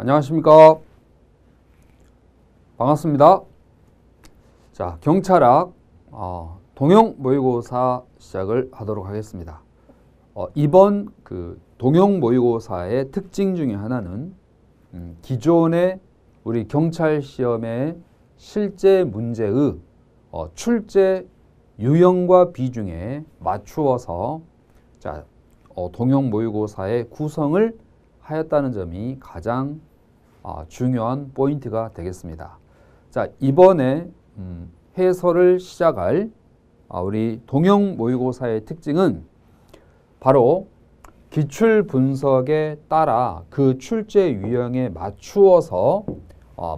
안녕하십니까. 반갑습니다. 자, 경찰학 동형 모의고사 시작을 하도록 하겠습니다. 이번 동형 모의고사의 특징 중에 하나는 기존의 우리 경찰 시험의 실제 문제의 출제 유형과 비중에 맞추어서 동형 모의고사의 구성을 하였다는 점이 가장 중요한 포인트가 되겠습니다. 자, 이번에 해설을 시작할 우리 동형 모의고사의 특징은 바로 기출 분석에 따라 그 출제 유형에 맞추어서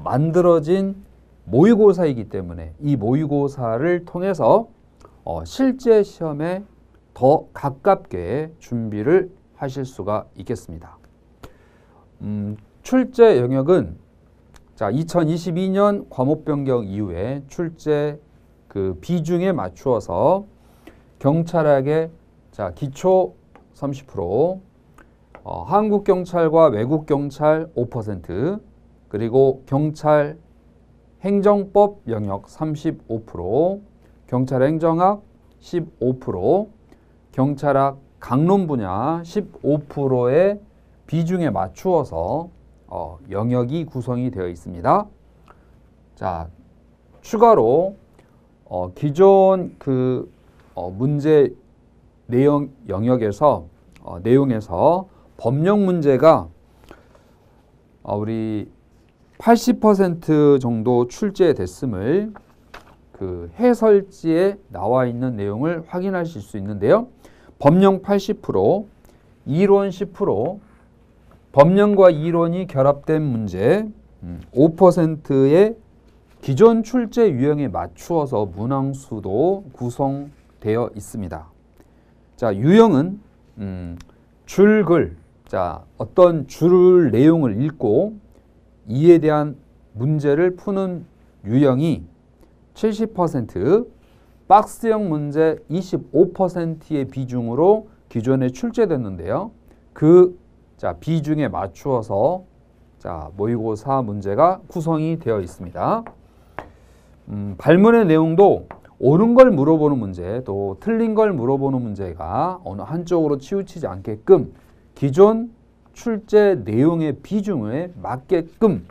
만들어진 모의고사이기 때문에 이 모의고사를 통해서 실제 시험에 더 가깝게 준비를 하실 수가 있겠습니다. 출제 영역은 2022년 과목 변경 이후에 출제 비중에 맞추어서 경찰학의 기초 30%, 한국경찰과 외국경찰 5%, 그리고 경찰 행정법 영역 35%, 경찰행정학 15%, 경찰학 강론 분야 15%의 비중에 맞추어서 영역이 구성이 되어 있습니다. 자, 추가로 기존 문제 내용 영역에서 내용에서 법령 문제가 우리 80% 정도 출제됐음을 해설지에 나와 있는 내용을 확인하실 수 있는데요. 법령 80%, 이론 10%, 법령과 이론이 결합된 문제 5%의 기존 출제 유형에 맞추어서 문항수도 구성되어 있습니다. 자, 유형은 줄글, 어떤 줄 내용을 읽고 이에 대한 문제를 푸는 유형이 70%, 박스형 문제 25%의 비중으로 기존에 출제됐는데요. 비중에 맞추어서 모의고사 문제가 구성이 되어 있습니다. 발문의 내용도 옳은 걸 물어보는 문제, 또 틀린 걸 물어보는 문제가 어느 한쪽으로 치우치지 않게끔 기존 출제 내용의 비중에 맞게끔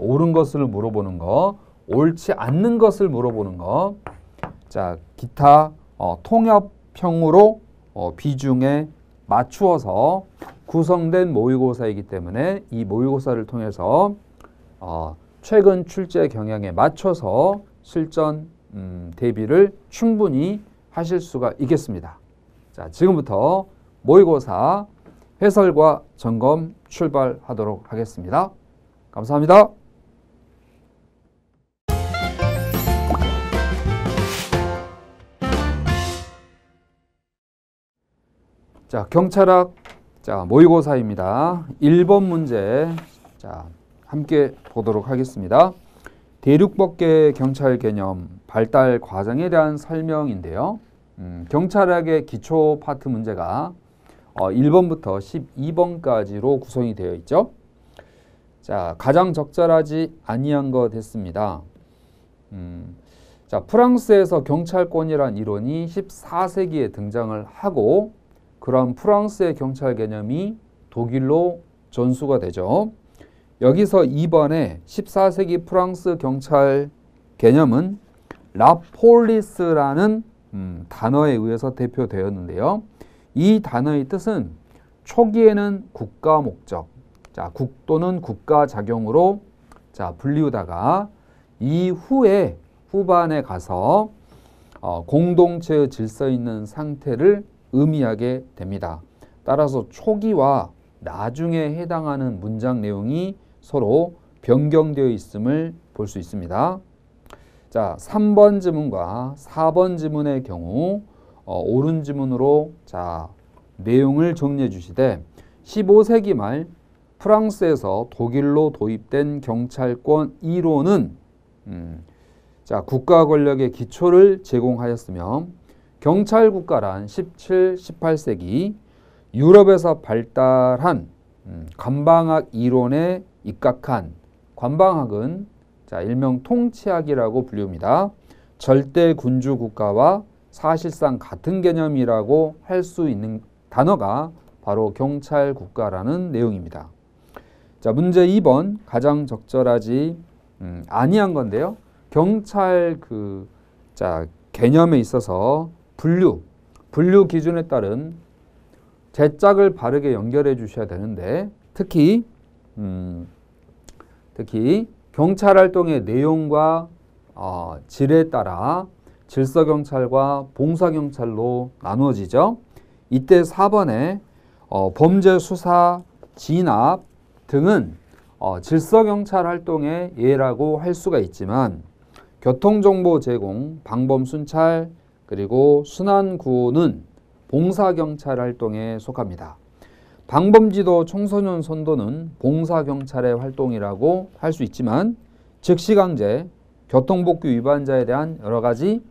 옳은 것을 물어보는 거, 옳지 않는 것을 물어보는 거, 기타 통합형으로 비중에 맞추어서 구성된 모의고사이기 때문에 이 모의고사를 통해서 최근 출제 경향에 맞춰서 실전 대비를 충분히 하실 수가 있겠습니다. 자, 지금부터 모의고사 해설과 점검 출발하도록 하겠습니다. 감사합니다. 자, 경찰학 모의고사입니다. 1번 문제 함께 보도록 하겠습니다. 대륙법계 경찰 개념 발달 과정에 대한 설명인데요. 경찰학의 기초 파트 문제가 1번부터 12번까지로 구성이 되어 있죠. 자, 가장 적절하지 아니한 것 됐습니다. 프랑스에서 경찰권이란 이론이 14세기에 등장을 하고 그런 프랑스의 경찰 개념이 독일로 전수가 되죠. 여기서 2번에 14세기 프랑스 경찰 개념은 라폴리스라는 단어에 의해서 대표되었는데요. 이 단어의 뜻은 초기에는 국가 목적, 국 또는 국가 작용으로 불리우다가 이후에 후반에 가서 공동체의 질서 있는 상태를 의미하게 됩니다. 따라서 초기와 나중에 해당하는 문장 내용이 서로 변경되어 있음을 볼 수 있습니다. 자, 3번 지문과 4번 지문의 경우 옳은 지문으로 내용을 정리해 주시되 15세기 말 프랑스에서 독일로 도입된 경찰권 이론은 국가 권력의 기초를 제공하였으며 경찰 국가란 17, 18세기 유럽에서 발달한 관방학 이론의 입각한 관방학은 자, 일명 통치학이라고 불립니다. 절대 군주 국가와 사실상 같은 개념이라고 할 수 있는 단어가 바로 경찰 국가라는 내용입니다. 자, 문제 2번 가장 적절하지 아니한 건데요. 경찰 개념에 있어서 분류 기준에 따른 제짝을 바르게 연결해 주셔야 되는데 특히 경찰 활동의 내용과 질에 따라 질서경찰과 봉사경찰로 나누어지죠. 이때 4번에 범죄 수사, 진압 등은 질서경찰 활동의 예라고 할 수가 있지만 교통정보 제공, 방범순찰, 그리고 순환구호는 봉사경찰 활동에 속합니다. 방범지도 청소년 선도는 봉사경찰의 활동이라고 할 수 있지만 즉시강제, 교통법규 위반자에 대한 여러 가지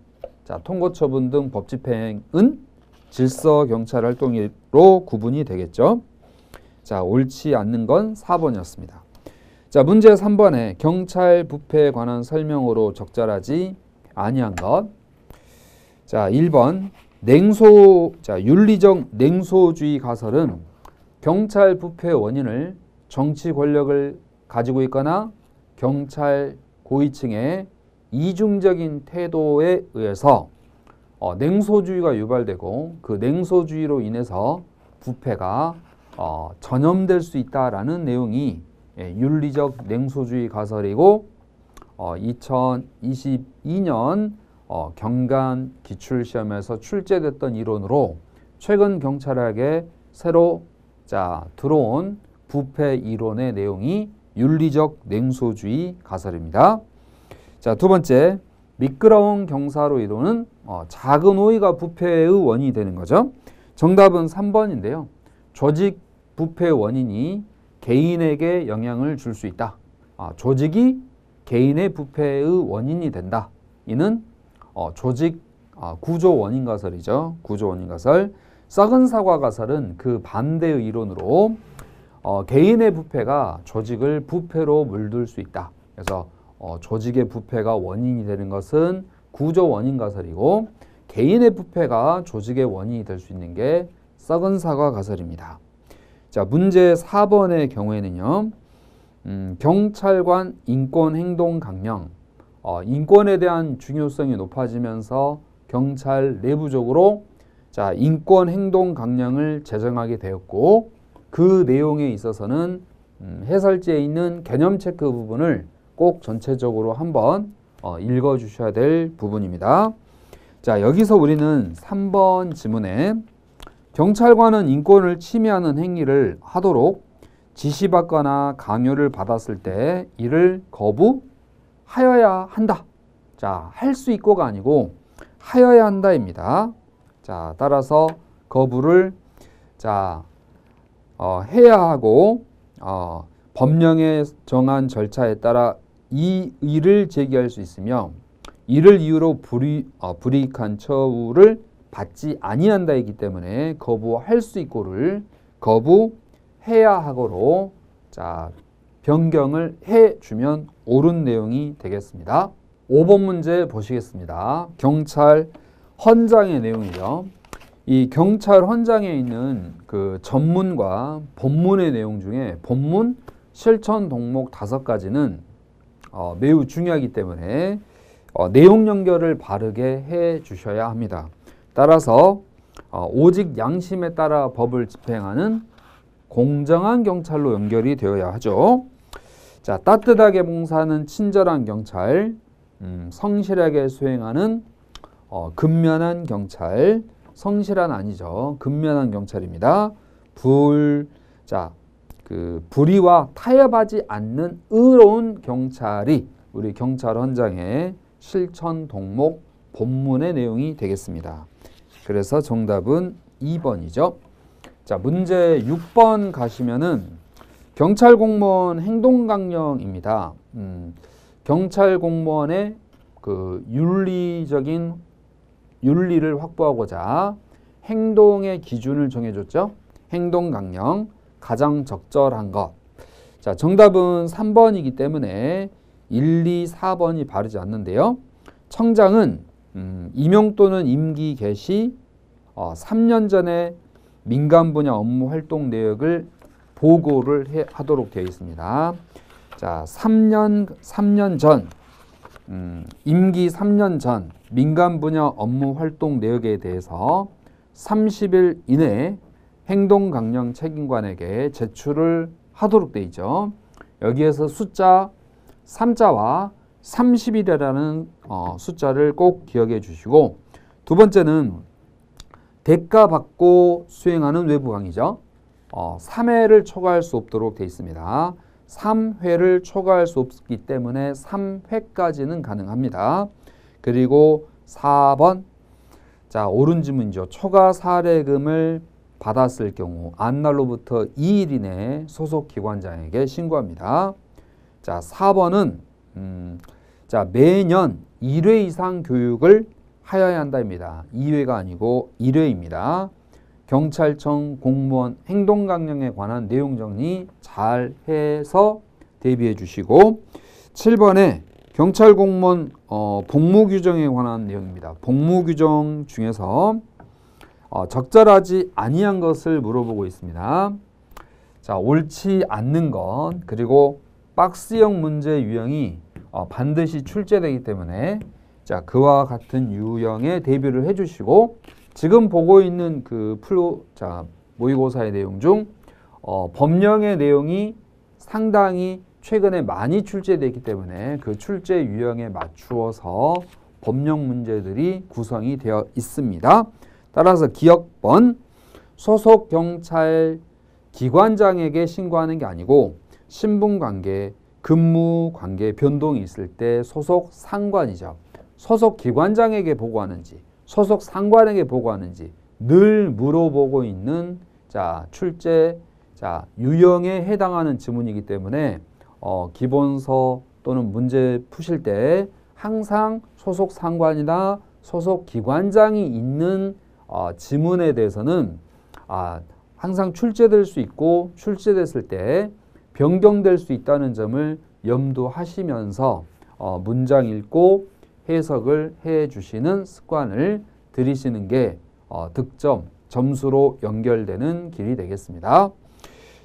통고처분 등 법집행은 질서경찰 활동으로 구분이 되겠죠. 자, 옳지 않는 건 4번이었습니다. 자, 문제 3번에 경찰 부패에 관한 설명으로 적절하지 아니한 것. 자, 1번 윤리적 냉소주의 가설은 경찰 부패 원인을 정치 권력을 가지고 있거나 경찰 고위층의 이중적인 태도에 의해서 냉소주의가 유발되고 그 냉소주의로 인해서 부패가 전염될 수 있다라는 내용이 윤리적 냉소주의 가설이고 2022년 경관 기출시험에서 출제됐던 이론으로 최근 경찰학에 새로 들어온 부패 이론의 내용이 윤리적 냉소주의 가설입니다. 자, 두 번째, 미끄러운 경사로 이론은 작은 오해가 부패의 원인이 되는 거죠. 정답은 3번인데요. 조직 부패 원인이 개인에게 영향을 줄 수 있다. 조직이 개인의 부패의 원인이 된다. 이는 조직 구조 원인 가설이죠. 구조 원인 가설. 썩은 사과 가설은 그 반대의 이론으로 개인의 부패가 조직을 부패로 물들 수 있다. 그래서 조직의 부패가 원인이 되는 것은 구조 원인 가설이고 개인의 부패가 조직의 원인이 될 수 있는 게 썩은 사과 가설입니다. 자, 문제 4번의 경우에는요. 경찰관 인권 행동 강령. 인권에 대한 중요성이 높아지면서 경찰 내부적으로 인권 행동 강령을 제정하게 되었고 그 내용에 있어서는 해설지에 있는 개념 체크 부분을 꼭 전체적으로 한번 읽어 주셔야 될 부분입니다. 자, 여기서 우리는 3번 지문에 경찰관은 인권을 침해하는 행위를 하도록 지시받거나 강요를 받았을 때 이를 거부하여야 한다. 자, 할 수 있고가 아니고 하여야 한다입니다. 자, 따라서 거부를 해야 하고 법령에 정한 절차에 따라 이 의를 제기할 수 있으며 이를 이유로 불이익한 처우를 받지 아니한다이기 때문에 거부할 수 있고를 거부해야 하고로 변경을 해주면 옳은 내용이 되겠습니다. 5번 문제 보시겠습니다. 경찰 헌장의 내용이죠. 이 경찰 헌장에 있는 그 전문과 본문의 내용 중에 본문 실천 동목 5가지는 매우 중요하기 때문에 내용 연결을 바르게 해 주셔야 합니다. 따라서 오직 양심에 따라 법을 집행하는 공정한 경찰로 연결이 되어야 하죠. 자, 따뜻하게 봉사하는 친절한 경찰, 성실하게 수행하는 근면한 경찰, 성실한 아니죠. 근면한 경찰입니다. 불의와 타협하지 않는 의로운 경찰이 우리 경찰 헌장의 실천 동목 본문의 내용이 되겠습니다. 그래서 정답은 2번이죠. 자, 문제 6번 가시면은 경찰 공무원 행동 강령입니다. 경찰 공무원의 그 윤리를 확보하고자 행동의 기준을 정해줬죠. 행동 강령 가장 적절한 것. 자, 정답은 3번이기 때문에 1, 2, 4번이 바르지 않는데요. 청장은 임용 또는 임기 개시 3년 전에 민간 분야 업무 활동 내역을 보고를 하도록 되어 있습니다. 자, 3년 전, 임기 3년 전 민간 분야 업무 활동 내역에 대해서 30일 이내에 행동강령 책임관에게 제출을 하도록 되어 있죠. 여기에서 숫자 3자와 30일이라는 숫자를 꼭 기억해 주시고, 두 번째는 대가 받고 수행하는 외부 강의죠. 3회를 초과할 수 없도록 되어 있습니다. 3회를 초과할 수 없기 때문에 3회까지는 가능합니다. 그리고 4번, 자, 옳은 질문이죠. 초과 사례금을 받았을 경우 안날로부터 2일 이내에 소속 기관장에게 신고합니다. 자, 4번은 자, 매년 1회 이상 교육을 하여야 한다입니다. 2회가 아니고 1회입니다. 경찰청 공무원 행동강령에 관한 내용 정리 잘 해서 대비해 주시고, 7번에 경찰 공무원 복무 규정에 관한 내용입니다. 복무 규정 중에서 적절하지 아니한 것을 물어보고 있습니다. 자, 옳지 않는 것, 그리고 박스형 문제 유형이 반드시 출제되기 때문에 자, 그와 같은 유형에 대비를 해주시고, 지금 보고 있는 그 모의고사의 내용 중 법령의 내용이 상당히 최근에 많이 출제되기 때문에 그 출제 유형에 맞추어서 법령 문제들이 구성이 되어 있습니다. 따라서 기억번, 소속 경찰 기관장에게 신고하는 게 아니고 신분관계, 근무관계 변동이 있을 때 소속 상관이죠. 소속 기관장에게 보고하는지 소속 상관에게 보고하는지 늘 물어보고 있는 출제 유형에 해당하는 지문이기 때문에 기본서 또는 문제 푸실 때 항상 소속 상관이나 소속 기관장이 있는 지문에 대해서는 항상 출제될 수 있고 출제됐을 때 변경될 수 있다는 점을 염두하시면서 문장 읽고 해석을 해 주시는 습관을 들이시는 게 득점, 점수로 연결되는 길이 되겠습니다.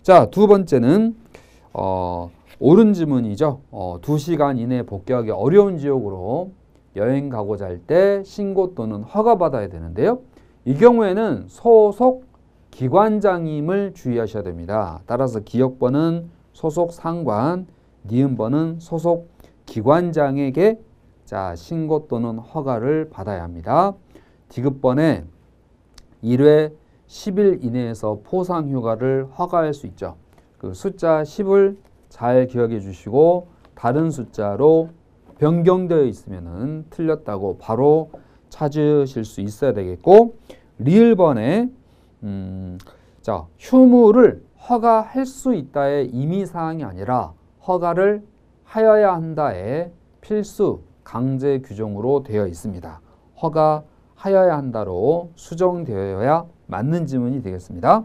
자, 두 번째는 옳은 지문이죠. 2시간 이내에 복귀하기 어려운 지역으로 여행 가고자 할 때 신고 또는 허가받아야 되는데요. 이 경우에는 소속 기관장임을 주의하셔야 됩니다. 따라서 기억번은 소속 상관, 니은번은 소속 기관장에게 신고 또는 허가를 받아야 합니다. 디귿번에 1회 10일 이내에서 포상휴가를 허가할 수 있죠. 그 숫자 10을 잘 기억해 주시고 다른 숫자로 변경되어 있으면 틀렸다고 바로 찾으실 수 있어야 되겠고, 리을번에 휴무를 허가할 수 있다의 임의사항이 아니라 허가를 하여야 한다의 필수 강제 규정으로 되어 있습니다. 허가하여야 한다로 수정되어야 맞는 지문이 되겠습니다.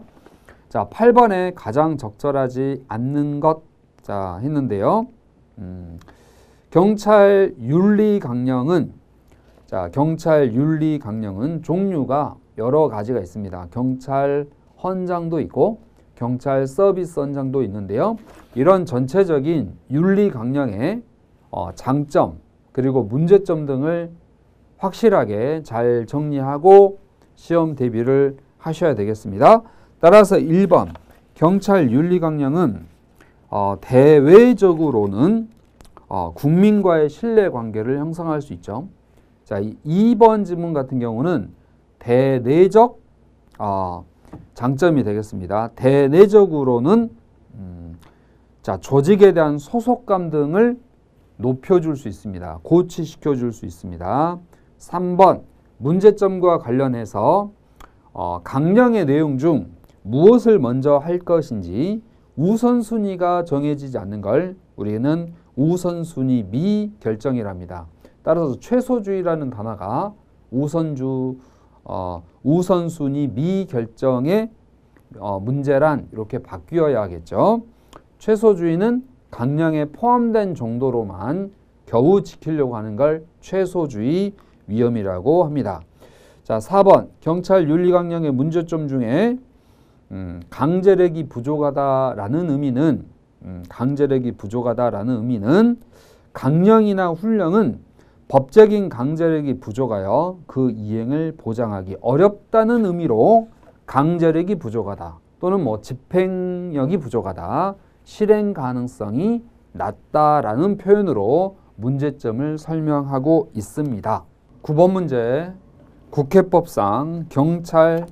자, 8번에 가장 적절하지 않는 것 했는데요. 경찰 윤리 강령은 종류가 여러 가지가 있습니다. 경찰 헌장도 있고 경찰 서비스 헌장도 있는데요. 이런 전체적인 윤리 강령의 장점 그리고 문제점 등을 확실하게 잘 정리하고 시험 대비를 하셔야 되겠습니다. 따라서 1번 경찰 윤리 강령은 대외적으로는 국민과의 신뢰관계를 형성할 수 있죠. 자, 2번 지문 같은 경우는 대내적 장점이 되겠습니다. 대내적으로는 조직에 대한 소속감 등을 높여줄 수 있습니다. 고취시켜줄 수 있습니다. 3번 문제점과 관련해서 강령의 내용 중 무엇을 먼저 할 것인지 우선순위가 정해지지 않는 걸 우리는 우선순위 미결정이랍니다. 따라서 최소주의라는 단어가 우선순위 미결정의 문제란 이렇게 바뀌어야 하겠죠. 최소주의는 강령에 포함된 정도로만 겨우 지키려고 하는 걸 최소주의 위험이라고 합니다. 자, 4번 경찰 윤리강령의 문제점 중에 강제력이 부족하다라는 의미는 강령이나 훈령은 법적인 강제력이 부족하여 그 이행을 보장하기 어렵다는 의미로 강제력이 부족하다 또는 집행력이 부족하다, 실행 가능성이 낮다라는 표현으로 문제점을 설명하고 있습니다. 9번 문제 국회법상 경찰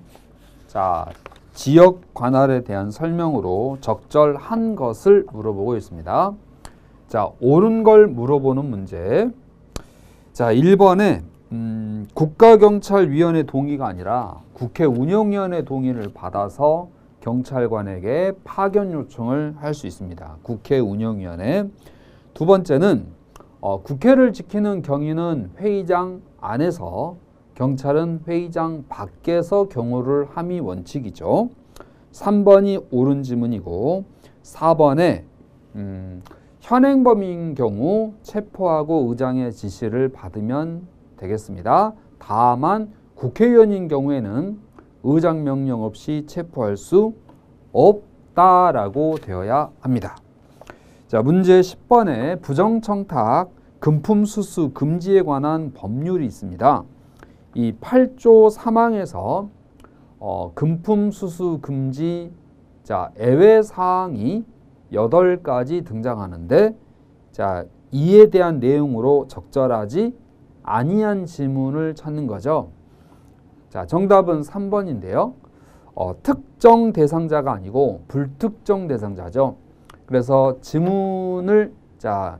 지역 관할에 대한 설명으로 적절한 것을 물어보고 있습니다. 자, 옳은 걸 물어보는 문제. 자, 1번에 국가경찰위원회 동의가 아니라 국회 운영위원회 동의를 받아서 경찰관에게 파견 요청을 할 수 있습니다. 국회 운영위원회. 두 번째는 국회를 지키는 경위는 회의장 안에서, 경찰은 회의장 밖에서 경호를 함이 원칙이죠. 3번이 옳은 지문이고 4번에 현행범인 경우 체포하고 의장의 지시를 받으면 되겠습니다. 다만 국회의원인 경우에는 의장 명령 없이 체포할 수 없다라고 되어야 합니다. 자, 문제 10번에 부정청탁, 금품수수 금지에 관한 법률이 있습니다. 이 8조 3항에서 금품수수 금지 예외사항이 8가지 등장하는데, 자, 이에 대한 내용으로 적절하지 아니한 지문을 찾는 거죠. 자, 정답은 3번인데요. 특정 대상자가 아니고 불특정 대상자죠. 그래서 지문을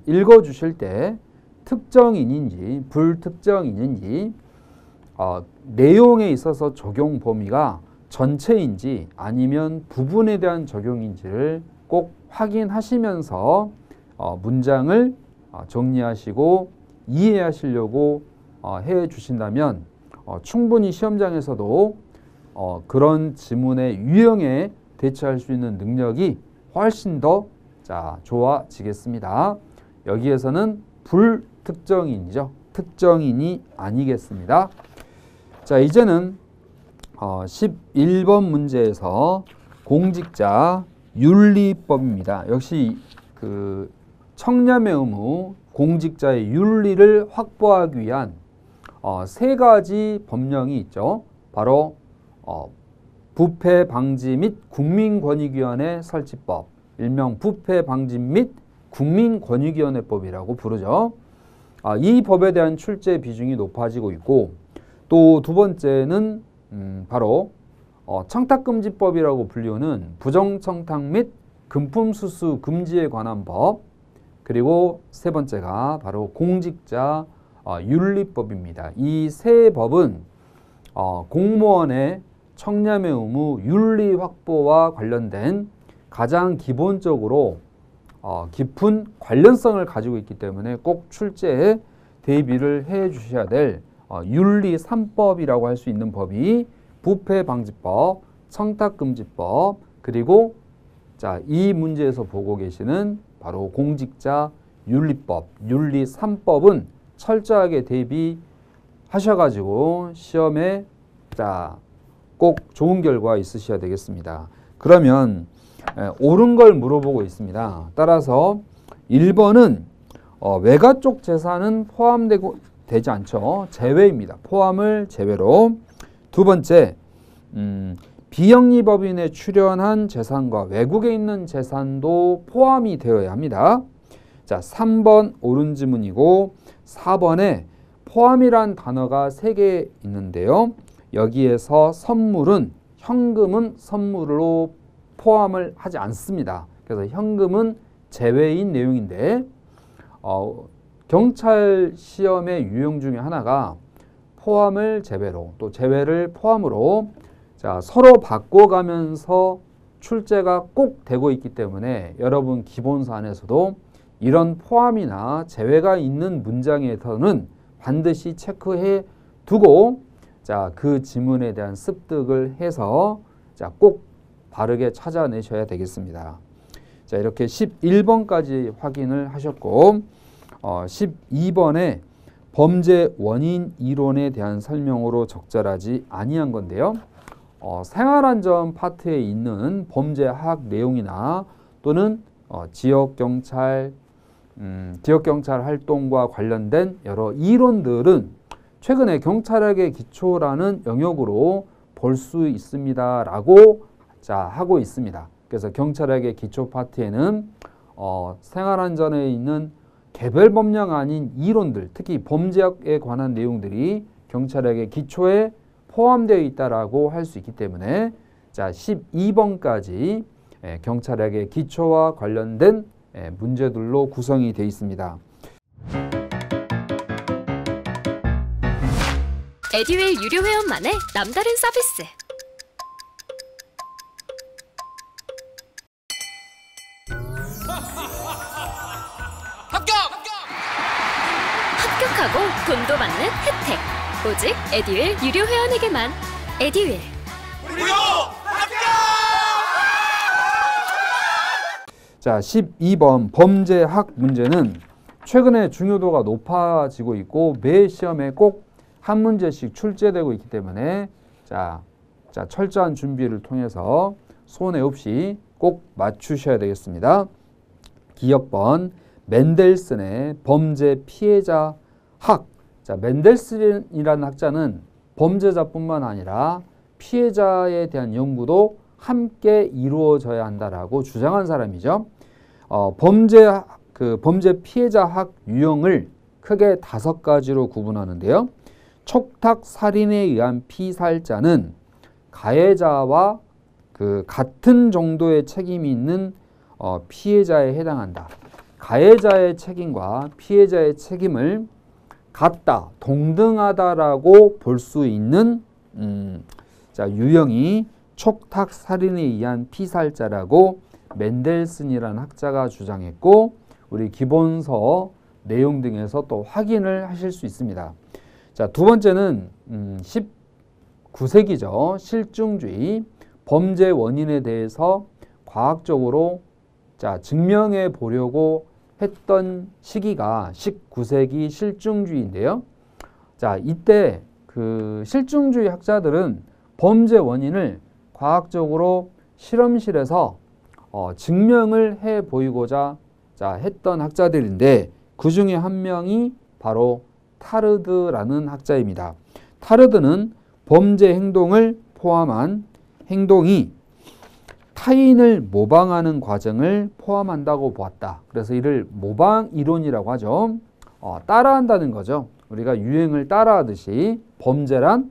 읽어주실 때 특정인인지 불특정인인지 내용에 있어서 적용 범위가 전체인지 아니면 부분에 대한 적용인지를 꼭 확인하시면서 문장을 정리하시고 이해하시려고 해 주신다면 충분히 시험장에서도 그런 지문의 유형에 대처할 수 있는 능력이 훨씬 더 좋아지겠습니다. 여기에서는 불특정인이죠. 특정인이 아니겠습니다. 자, 이제는 11번 문제에서 공직자 윤리법입니다. 역시 그 청렴의 의무, 공직자의 윤리를 확보하기 위한 3가지 법령이 있죠. 바로 부패 방지 및 국민권익위원회 설치법, 일명 부패 방지 및 국민권익위원회법이라고 부르죠. 이 법에 대한 출제 비중이 높아지고 있고, 또 두 번째는 바로 청탁금지법이라고 불리우는 부정청탁 및 금품수수 금지에 관한 법, 그리고 세 번째가 바로 공직자 윤리법입니다. 이 세 법은 공무원의 청렴의 의무 윤리 확보와 관련된 가장 기본적으로 깊은 관련성을 가지고 있기 때문에 꼭 출제에 대비를 해 주셔야 될 윤리 3법이라고 할 수 있는 법이 부패방지법, 청탁금지법, 그리고 이 문제에서 보고 계시는 바로 공직자 윤리법, 윤리 3법은 철저하게 대비하셔가지고 시험에 꼭 좋은 결과 있으셔야 되겠습니다. 그러면 옳은 걸 물어보고 있습니다. 따라서 1번은 외가 쪽 재산은 되지 않죠. 제외입니다. 포함을 제외로. 두 번째, 비영리법인에 출연한 재산과 외국에 있는 재산도 포함이 되어야 합니다. 자, 3번 옳은 지문이고 4번에 포함이란 단어가 3개 있는데요. 여기에서 선물은, 현금은 선물로 포함을 하지 않습니다. 그래서 현금은 제외인 내용인데 경찰 시험의 유형 중에 하나가 포함을 제외로, 또 제외를 포함으로 서로 바꿔가면서 출제가 꼭 되고 있기 때문에 여러분 기본서 안에서도 이런 포함이나 제외가 있는 문장에서는 반드시 체크해 두고 그 지문에 대한 습득을 해서 꼭 바르게 찾아내셔야 되겠습니다. 자, 이렇게 11번까지 확인을 하셨고 12번에 범죄 원인 이론에 대한 설명으로 적절하지 아니한 건데요. 생활안전 파트에 있는 범죄학 내용이나 또는 지역경찰 활동과 관련된 여러 이론들은 최근에 경찰학의 기초라는 영역으로 볼 수 있습니다 라고 하고 있습니다. 그래서 경찰학의 기초 파트에는 생활안전에 있는 개별 법령 아닌 이론들, 특히 범죄학에 관한 내용들이 경찰학의 기초에 포함되어 있다라고 할 수 있기 때문에 자, 12번까지 경찰학의 기초와 관련된 문제들로 구성이 되어 있습니다. 에듀윌 유료 회원만의 남다른 서비스. 합격하고 돈도 받는 혜택. 오직 에듀윌 유료 회원에게만. 에듀윌. 무료 합격! 자, 12번 범죄학 문제는 최근에 중요도가 높아지고 있고 매 시험에 꼭 한 문제씩 출제되고 있기 때문에 자, 철저한 준비를 통해서 손해 없이 꼭 맞추셔야 되겠습니다. 기억번 멘델슨의 범죄 피해자 학. 자, 멘델슨이라는 학자는 범죄자뿐만 아니라 피해자에 대한 연구도 함께 이루어져야 한다라고 주장한 사람이죠. 범죄 피해자 학 유형을 크게 5가지로 구분하는데요. 촉탁 살인에 의한 피살자는 가해자와 같은 정도의 책임이 있는 피해자에 해당한다. 가해자의 책임과 피해자의 책임을 같다, 동등하다라고 볼 수 있는 유형이 촉탁 살인에 의한 피살자라고 멘델슨이라는 학자가 주장했고 우리 기본서 내용 등에서 또 확인을 하실 수 있습니다. 자, 두 번째는 19세기죠. 실증주의 범죄 원인에 대해서 과학적으로 증명해 보려고 했던 시기가 19세기 실증주의인데요. 자, 이때 실증주의 학자들은 범죄 원인을 과학적으로 실험실에서 증명을 해 보이고자 했던 학자들인데 그 중에 한 명이 바로 타르드라는 학자입니다. 타르드는 범죄 행동을 포함한 행동이 타인을 모방하는 과정을 포함한다고 보았다. 그래서 이를 모방 이론이라고 하죠. 따라한다는 거죠. 우리가 유행을 따라하듯이 범죄란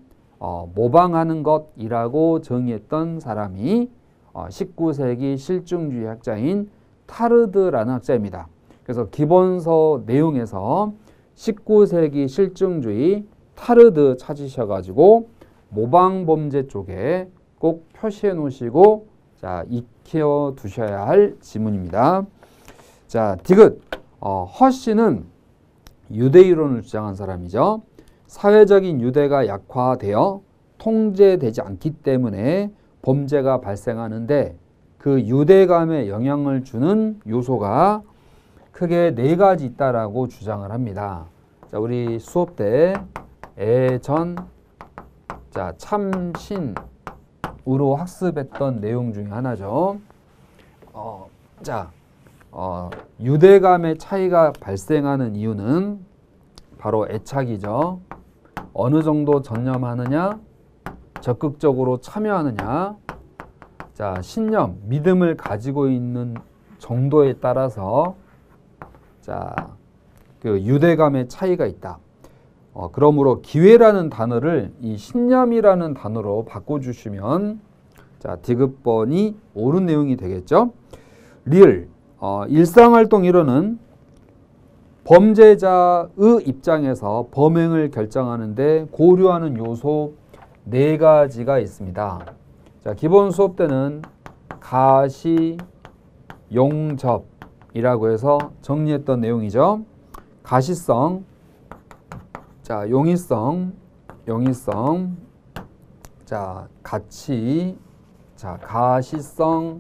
모방하는 것이라고 정의했던 사람이 19세기 실증주의 학자인 타르드라는 학자입니다. 그래서 기본서 내용에서 19세기 실증주의 타르드 찾으셔가지고 모방범죄 쪽에 꼭 표시해 놓으시고 익혀 두셔야 할 지문입니다. 자, 디귿. 허씨는 유대이론을 주장한 사람이죠. 사회적인 유대가 약화되어 통제되지 않기 때문에 범죄가 발생하는데 그 유대감에 영향을 주는 요소가 크게 4가지 있다라고 주장을 합니다. 자, 우리 수업 때 예전 참신으로 학습했던 내용 중에 하나죠. 유대감의 차이가 발생하는 이유는 바로 애착이죠. 어느 정도 전념하느냐, 적극적으로 참여하느냐, 신념, 믿음을 가지고 있는 정도에 따라서 유대감의 차이가 있다. 그러므로 기회라는 단어를 이 신념이라는 단어로 바꿔주시면 디귿번이 옳은 내용이 되겠죠. 리을. 일상활동 이론은 범죄자의 입장에서 범행을 결정하는데 고려하는 요소 4가지가 있습니다. 기본 수업 때는 가시, 용접이라고 해서 정리했던 내용이죠. 가시성, 용의성, 가치, 가시성,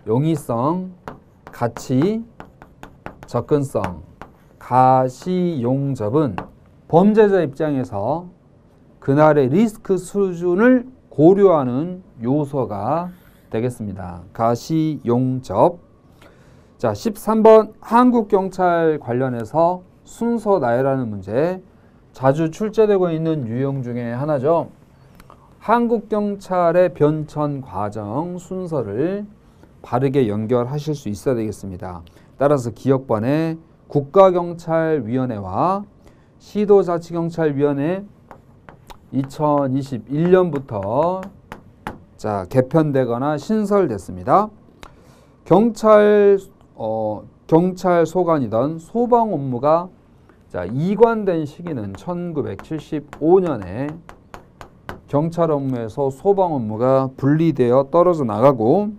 용이성, 가치, 접근성, 가시용접은 범죄자 입장에서 그날의 리스크 수준을 고려하는 요소가 되겠습니다. 가시용접. 자, 13번 한국경찰 관련해서 순서 나열하는 문제. 자주 출제되고 있는 유형 중에 하나죠. 한국경찰의 변천 과정 순서를 바르게 연결하실 수 있어야 되겠습니다. 따라서 기억반에 국가경찰위원회와 시도자치경찰위원회 2021년부터 자, 개편되거나 신설됐습니다. 경찰 소관이던 소방 업무가 자, 이관된 시기는 1975년에 경찰 업무에서 소방 업무가 분리되어 떨어져 나가고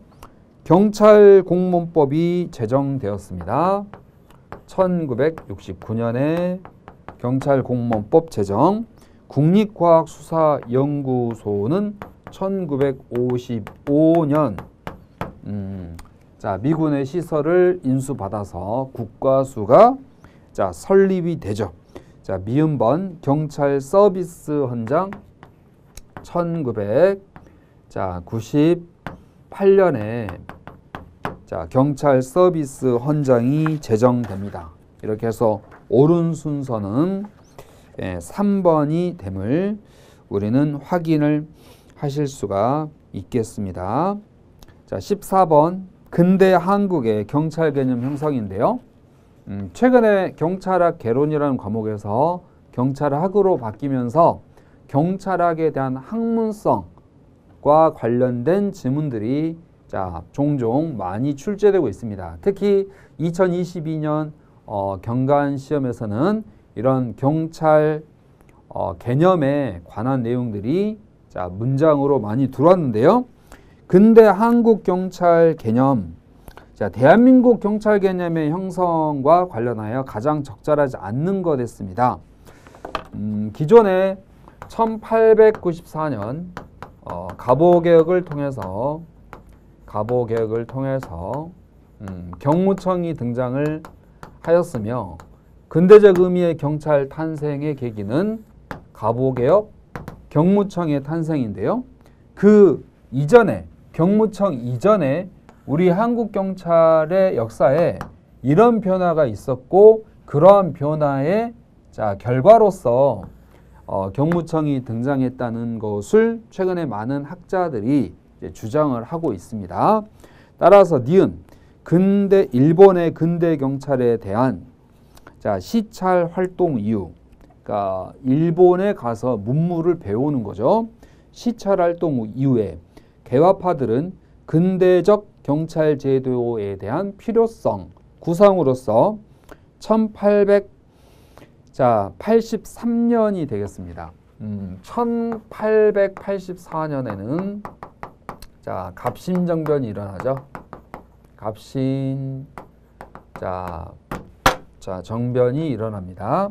경찰공무원법이 제정되었습니다. 1969년에 경찰공무원법 제정, 국립과학수사연구소는 1955년 자, 미군의 시설을 인수받아서 국과수가 자, 설립이 되죠. 자, 미음번 경찰 서비스 헌장 1998년에 자, 경찰 서비스 헌장이 제정됩니다. 이렇게 해서 옳은 순서는 3번이 됨을 우리는 확인을 하실 수가 있겠습니다. 자, 14번 근대 한국의 경찰 개념 형성인데요. 최근에 경찰학 개론이라는 과목에서 경찰학으로 바뀌면서 경찰학에 대한 학문성과 관련된 지문들이 자, 종종 많이 출제되고 있습니다. 특히 2022년 경관 시험에서는 이런 경찰 개념에 관한 내용들이 자, 문장으로 많이 들어왔는데요. 근대 한국 경찰 개념, 자, 대한민국 경찰 개념의 형성과 관련하여 가장 적절하지 않는 것 됐습니다. 기존에 1894년 갑오개혁을 통해서 경무청이 등장을 하였으며 근대적 의미의 경찰 탄생의 계기는 갑오개혁, 경무청의 탄생인데요. 그 이전에 경무청 이전에 우리 한국 경찰의 역사에 이런 변화가 있었고 그러한 변화의 자, 결과로서 경무청이 등장했다는 것을 최근에 많은 학자들이 이제 주장을 하고 있습니다. 따라서 니은 일본의 근대 경찰에 대한 자, 시찰 활동 이유, 그러니까 일본에 가서 문무를 배우는 거죠. 시찰 활동 이후에 개화파들은 근대적 경찰 제도에 대한 필요성 구상으로서 1883년이 되겠습니다. 1884년에는 자, 갑신정변이 일어나죠. 정변이 일어납니다.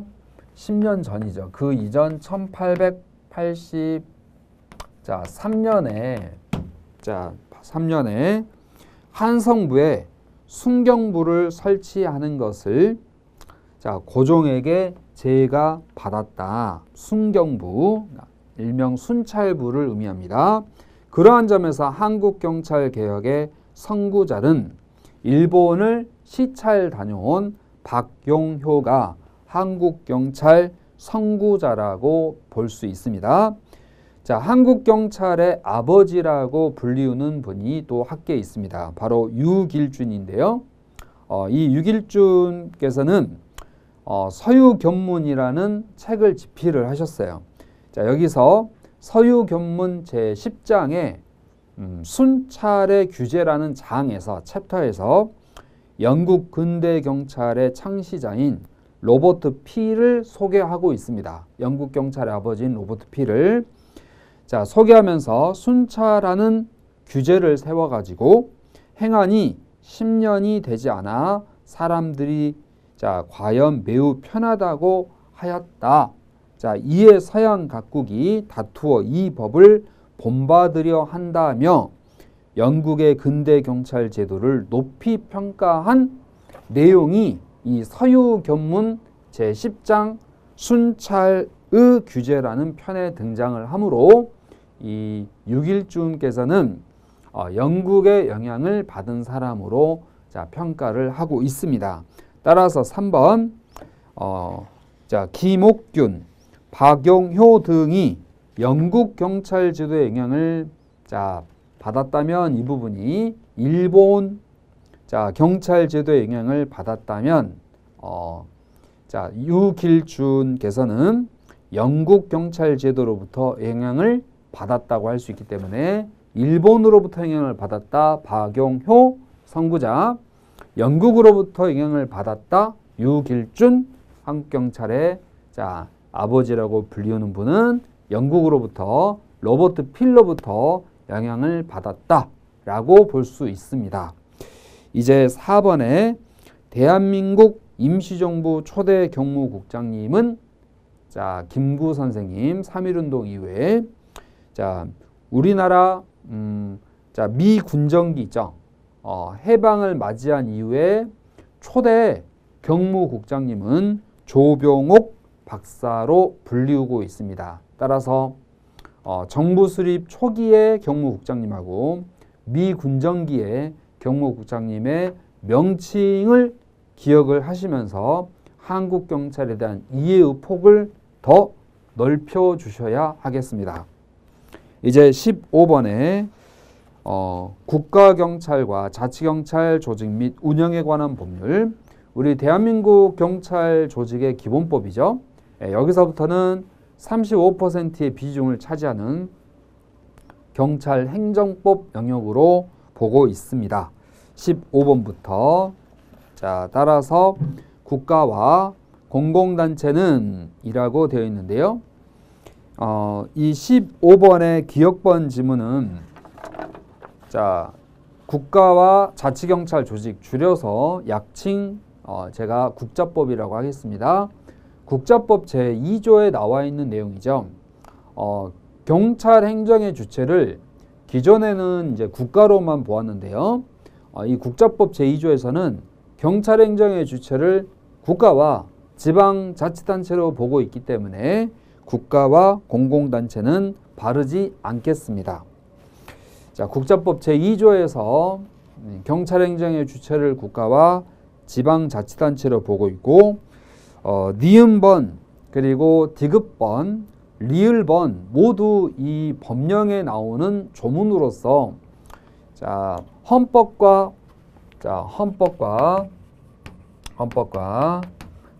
10년 전이죠. 그 이전 1883년에 한성부에 순경부를 설치하는 것을 자, 고종에게 제가 받았다. 순경부, 일명 순찰부를 의미합니다. 그러한 점에서 한국경찰개혁의 선구자는 일본을 시찰 다녀온 박용효가 한국경찰 선구자라고 볼 수 있습니다. 자, 한국경찰의 아버지라고 불리우는 분이 또 학계에 있습니다. 바로 유길준인데요. 이 유길준께서는 서유견문이라는 책을 집필을 하셨어요. 자, 여기서 서유견문 제10장에 순찰의 규제라는 장에서 챕터에서 영국 근대 경찰의 창시자인 로버트 피를 소개하고 있습니다. 영국 경찰의 아버지인 로버트 피를 자, 소개하면서 순찰하는 규제를 세워가지고 행안이 10년이 되지 않아 사람들이 자, 과연 매우 편하다고 하였다. 자, 이에 서양 각국이 다투어 이 법을 본받으려 한다며 영국의 근대 경찰 제도를 높이 평가한 내용이 이 서유견문 제10장 순찰의 규제라는 편에 등장을 하므로 이 육일주께서는 영국의 영향을 받은 사람으로 평가를 하고 있습니다. 따라서 3번 김옥균, 박용효 등이 영국 경찰 제도의 영향을 받았다면 이 부분이 일본 경찰 제도의 영향을 받았다면 유길준께서는 영국 경찰 제도로부터 영향을 받았다고 할 수 있기 때문에 일본으로부터 영향을 받았다 박용효 선구자, 영국으로부터 영향을 받았다 유길준 한국경찰의 아버지라고 불리우는 분은 영국으로부터 로버트 필로부터 영향을 받았다라고 볼 수 있습니다. 이제 4번에 대한민국 임시정부 초대 경무국장님은 김구 선생님 3.1운동 이후에 우리나라 미 군정기 있죠. 해방을 맞이한 이후에 초대 경무국장님은 조병옥 박사로 불리우고 있습니다. 따라서 정부 수립 초기의 경무국장님하고 미 군정기의 경무국장님의 명칭을 기억을 하시면서 한국 경찰에 대한 이해의 폭을 더 넓혀 주셔야 하겠습니다. 이제 15번에 국가경찰과 자치경찰 조직 및 운영에 관한 법률, 우리 대한민국 경찰 조직의 기본법이죠. 여기서부터는 35%의 비중을 차지하는 경찰 행정법 영역으로 보고 있습니다. 15번부터 따라서 국가와 공공단체는 이라고 되어 있는데요. 이 15번의 기억번 지문은 국가와 자치경찰 조직 줄여서 약칭 제가 국자법이라고 하겠습니다. 국자법 제2조에 나와 있는 내용이죠. 경찰 행정의 주체를 기존에는 이제 국가로만 보았는데요. 이 국자법 제2조에서는 경찰 행정의 주체를 국가와 지방자치단체로 보고 있기 때문에 국가와 공공단체는 바르지 않겠습니다. 국자법 제2조에서 경찰 행정의 주체를 국가와 지방자치단체로 보고 있고 니은번 그리고 디귿번, 리을번 모두 이 법령에 나오는 조문으로서 헌법과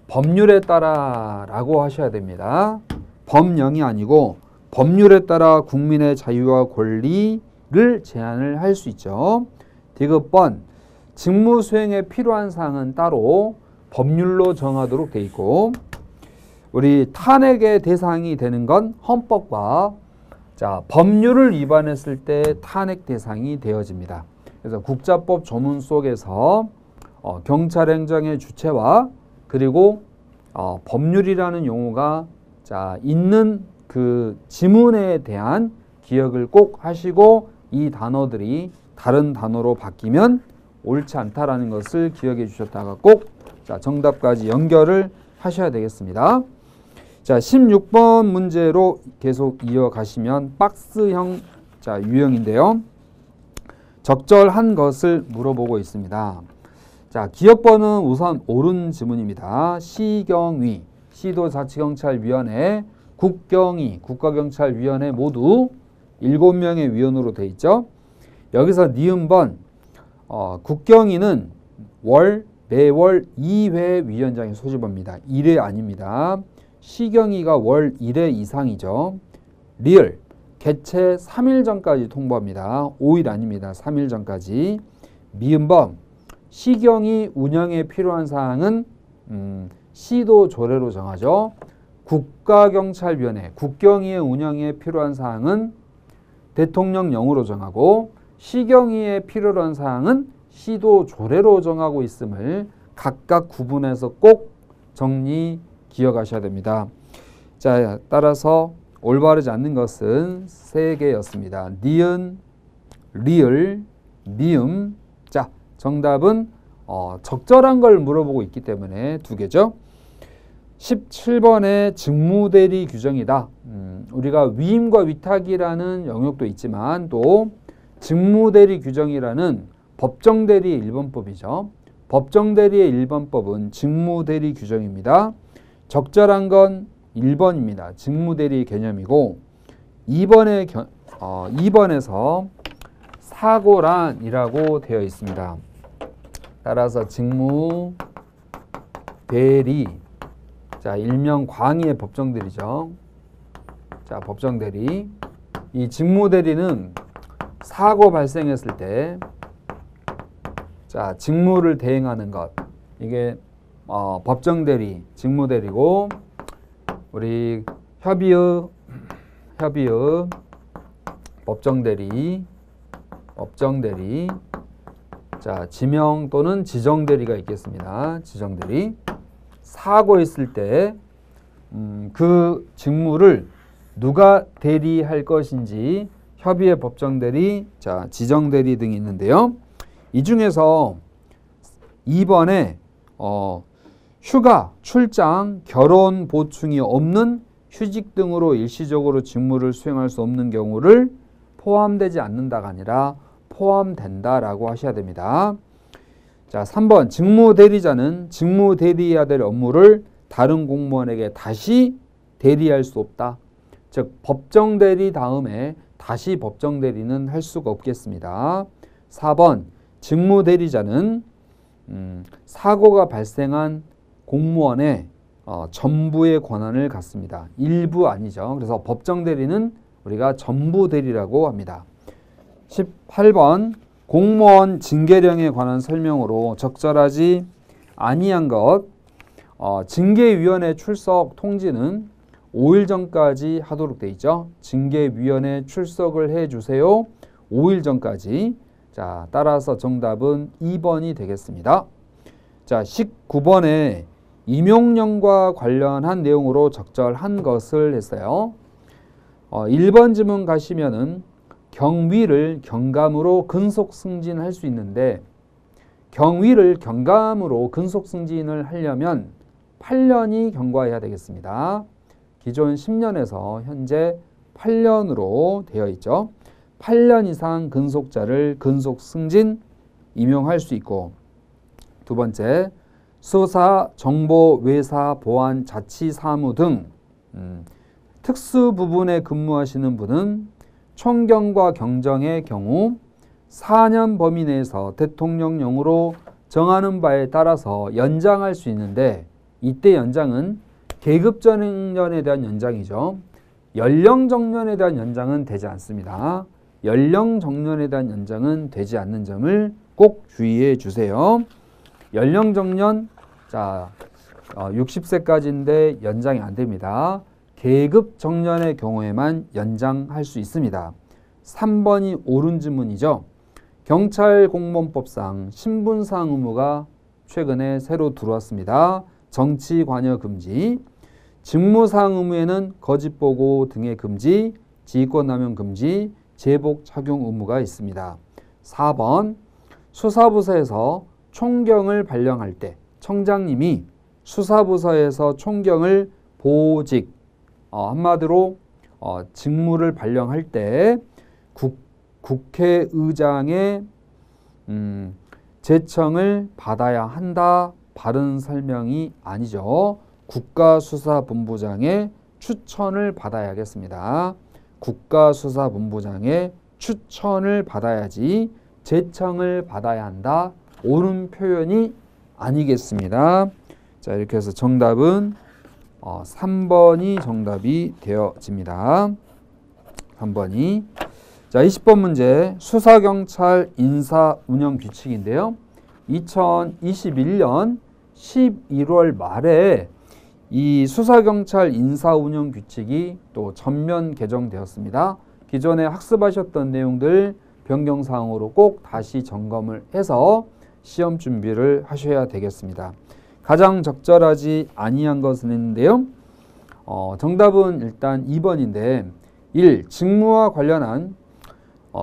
법률에 따라라고 하셔야 됩니다. 법령이 아니고 법률에 따라 국민의 자유와 권리를 제한을 할 수 있죠. 디귿번, 직무 수행에 필요한 사항은 따로 법률로 정하도록 돼 있고, 우리 탄핵의 대상이 되는 건 헌법과 법률을 위반했을 때 탄핵 대상이 되어집니다. 그래서 국자법 조문 속에서 경찰 행정의 주체와 그리고 법률이라는 용어가 있는 그 지문에 대한 기억을 꼭 하시고 이 단어들이 다른 단어로 바뀌면 옳지 않다라는 것을 기억해 주셨다가 꼭 정답까지 연결을 하셔야 되겠습니다. 16번 문제로 계속 이어가시면 박스형 유형인데요. 적절한 것을 물어보고 있습니다. 기억번은 우선 옳은 지문입니다. 시경위, 시도자치경찰위원회, 국경위, 국가경찰위원회 모두 7명의 위원으로 되어 있죠. 여기서 니은번, 국경위는 매월 2회 위원장이 소집합니다. 1회 아닙니다. 시경위가 월 1회 이상이죠. 리을, 개최 3일 전까지 통보합니다. 5일 아닙니다. 3일 전까지. 미은범, 시경위 운영에 필요한 사항은 시도 조례로 정하죠. 국가경찰위원회, 국경위의 운영에 필요한 사항은 대통령령으로 정하고 시경위에 필요한 사항은 시도 조례로 정하고 있음을 각각 구분해서 꼭 정리 기억하셔야 됩니다. 따라서 올바르지 않는 것은 3개였습니다. 니은, 리을, 미음. 자, 정답은 적절한 걸 물어보고 있기 때문에 두 개죠. 17번의 직무대리 규정이다. 우리가 위임과 위탁이라는 영역도 있지만 또 직무대리 규정이라는 법정대리의 1번법이죠. 법정대리의 1번법은 직무대리 규정입니다. 적절한 건 1번입니다. 직무대리 개념이고 2번에서 사고란이라고 되어 있습니다. 따라서 직무대리, 자, 일명 광의의 법정대리죠. 자, 법정대리. 이 직무대리는 사고 발생했을 때, 자, 직무를 대행하는 것. 이게 법정대리, 직무대리고, 우리 협의의 법정대리. 자, 지명 또는 지정대리가 있겠습니다. 지정대리. 사고했을 때 그 직무를 누가 대리할 것인지 협의의 법정대리, 자, 지정대리 등이 있는데요. 이 중에서 2번에 휴가, 출장, 결혼 보충이 없는 휴직 등으로 일시적으로 직무를 수행할 수 없는 경우를 포함되지 않는다가 아니라 포함된다라고 하셔야 됩니다. 자, 3번 직무대리자는 직무대리해야 될 업무를 다른 공무원에게 다시 대리할 수 없다. 즉 법정대리 다음에 다시 법정대리는 할 수가 없겠습니다. 4번 직무대리자는 사고가 발생한 공무원의 전부의 권한을 갖습니다. 일부 아니죠. 그래서 법정대리는 우리가 전부대리라고 합니다. 18번 공무원 징계령에 관한 설명으로 적절하지 아니한 것. 징계위원회 출석 통지는 5일 전까지 하도록 돼 있죠. 징계위원회 출석을 해주세요. 5일 전까지. 자, 따라서 정답은 2번이 되겠습니다. 자, 19번에 임용령과 관련한 내용으로 적절한 것을 했어요. 1번 지문 가시면은 경위를 경감으로 근속 승진할 수 있는데 경위를 경감으로 근속 승진을 하려면 8년이 경과해야 되겠습니다. 기존 10년에서 현재 8년으로 되어 있죠. 8년 이상 근속자를 근속 승진 임용할 수 있고, 두 번째 수사, 정보, 외사, 보안, 자치, 사무 등 특수 부분에 근무하시는 분은 총경과 경정의 경우 4년 범위 내에서 대통령령으로 정하는 바에 따라서 연장할 수 있는데, 이때 연장은 계급 정년에 대한 연장이죠. 연령 정년에 대한 연장은 되지 않습니다. 연령 정년에 대한 연장은 되지 않는 점을 꼭 주의해 주세요. 연령 정년, 자, 60세까지인데 연장이 안 됩니다. 계급 정년의 경우에만 연장할 수 있습니다. 3번이 옳은 질문이죠. 경찰공무원법상 신분사항 의무가 최근에 새로 들어왔습니다. 정치 관여 금지, 직무사항 의무에는 거짓보고 등의 금지, 지휘권남용 금지, 제복 착용 의무가 있습니다. 4번 수사부서에서 총경을 발령할 때 청장님이 수사부서에서 총경을 보직, 한마디로 직무를 발령할 때 국회의장의 제청을 받아야 한다. 바른 설명이 아니죠. 국가수사본부장의 추천을 받아야겠습니다. 국가수사본부장의 추천을 받아야지 제청을 받아야 한다. 옳은 표현이 아니겠습니다. 자, 이렇게 해서 정답은 3번이 정답이 되어집니다. 3번이. 자, 20번 문제 수사경찰 인사운영규칙인데요. 2021년 11월 말에 이 수사경찰 인사운영규칙이 또 전면 개정되었습니다. 기존에 학습하셨던 내용들 변경사항으로 꼭 다시 점검을 해서 시험 준비를 하셔야 되겠습니다. 가장 적절하지 아니한 것은 있는데요. 정답은 일단 2번인데 1. 직무와 관련한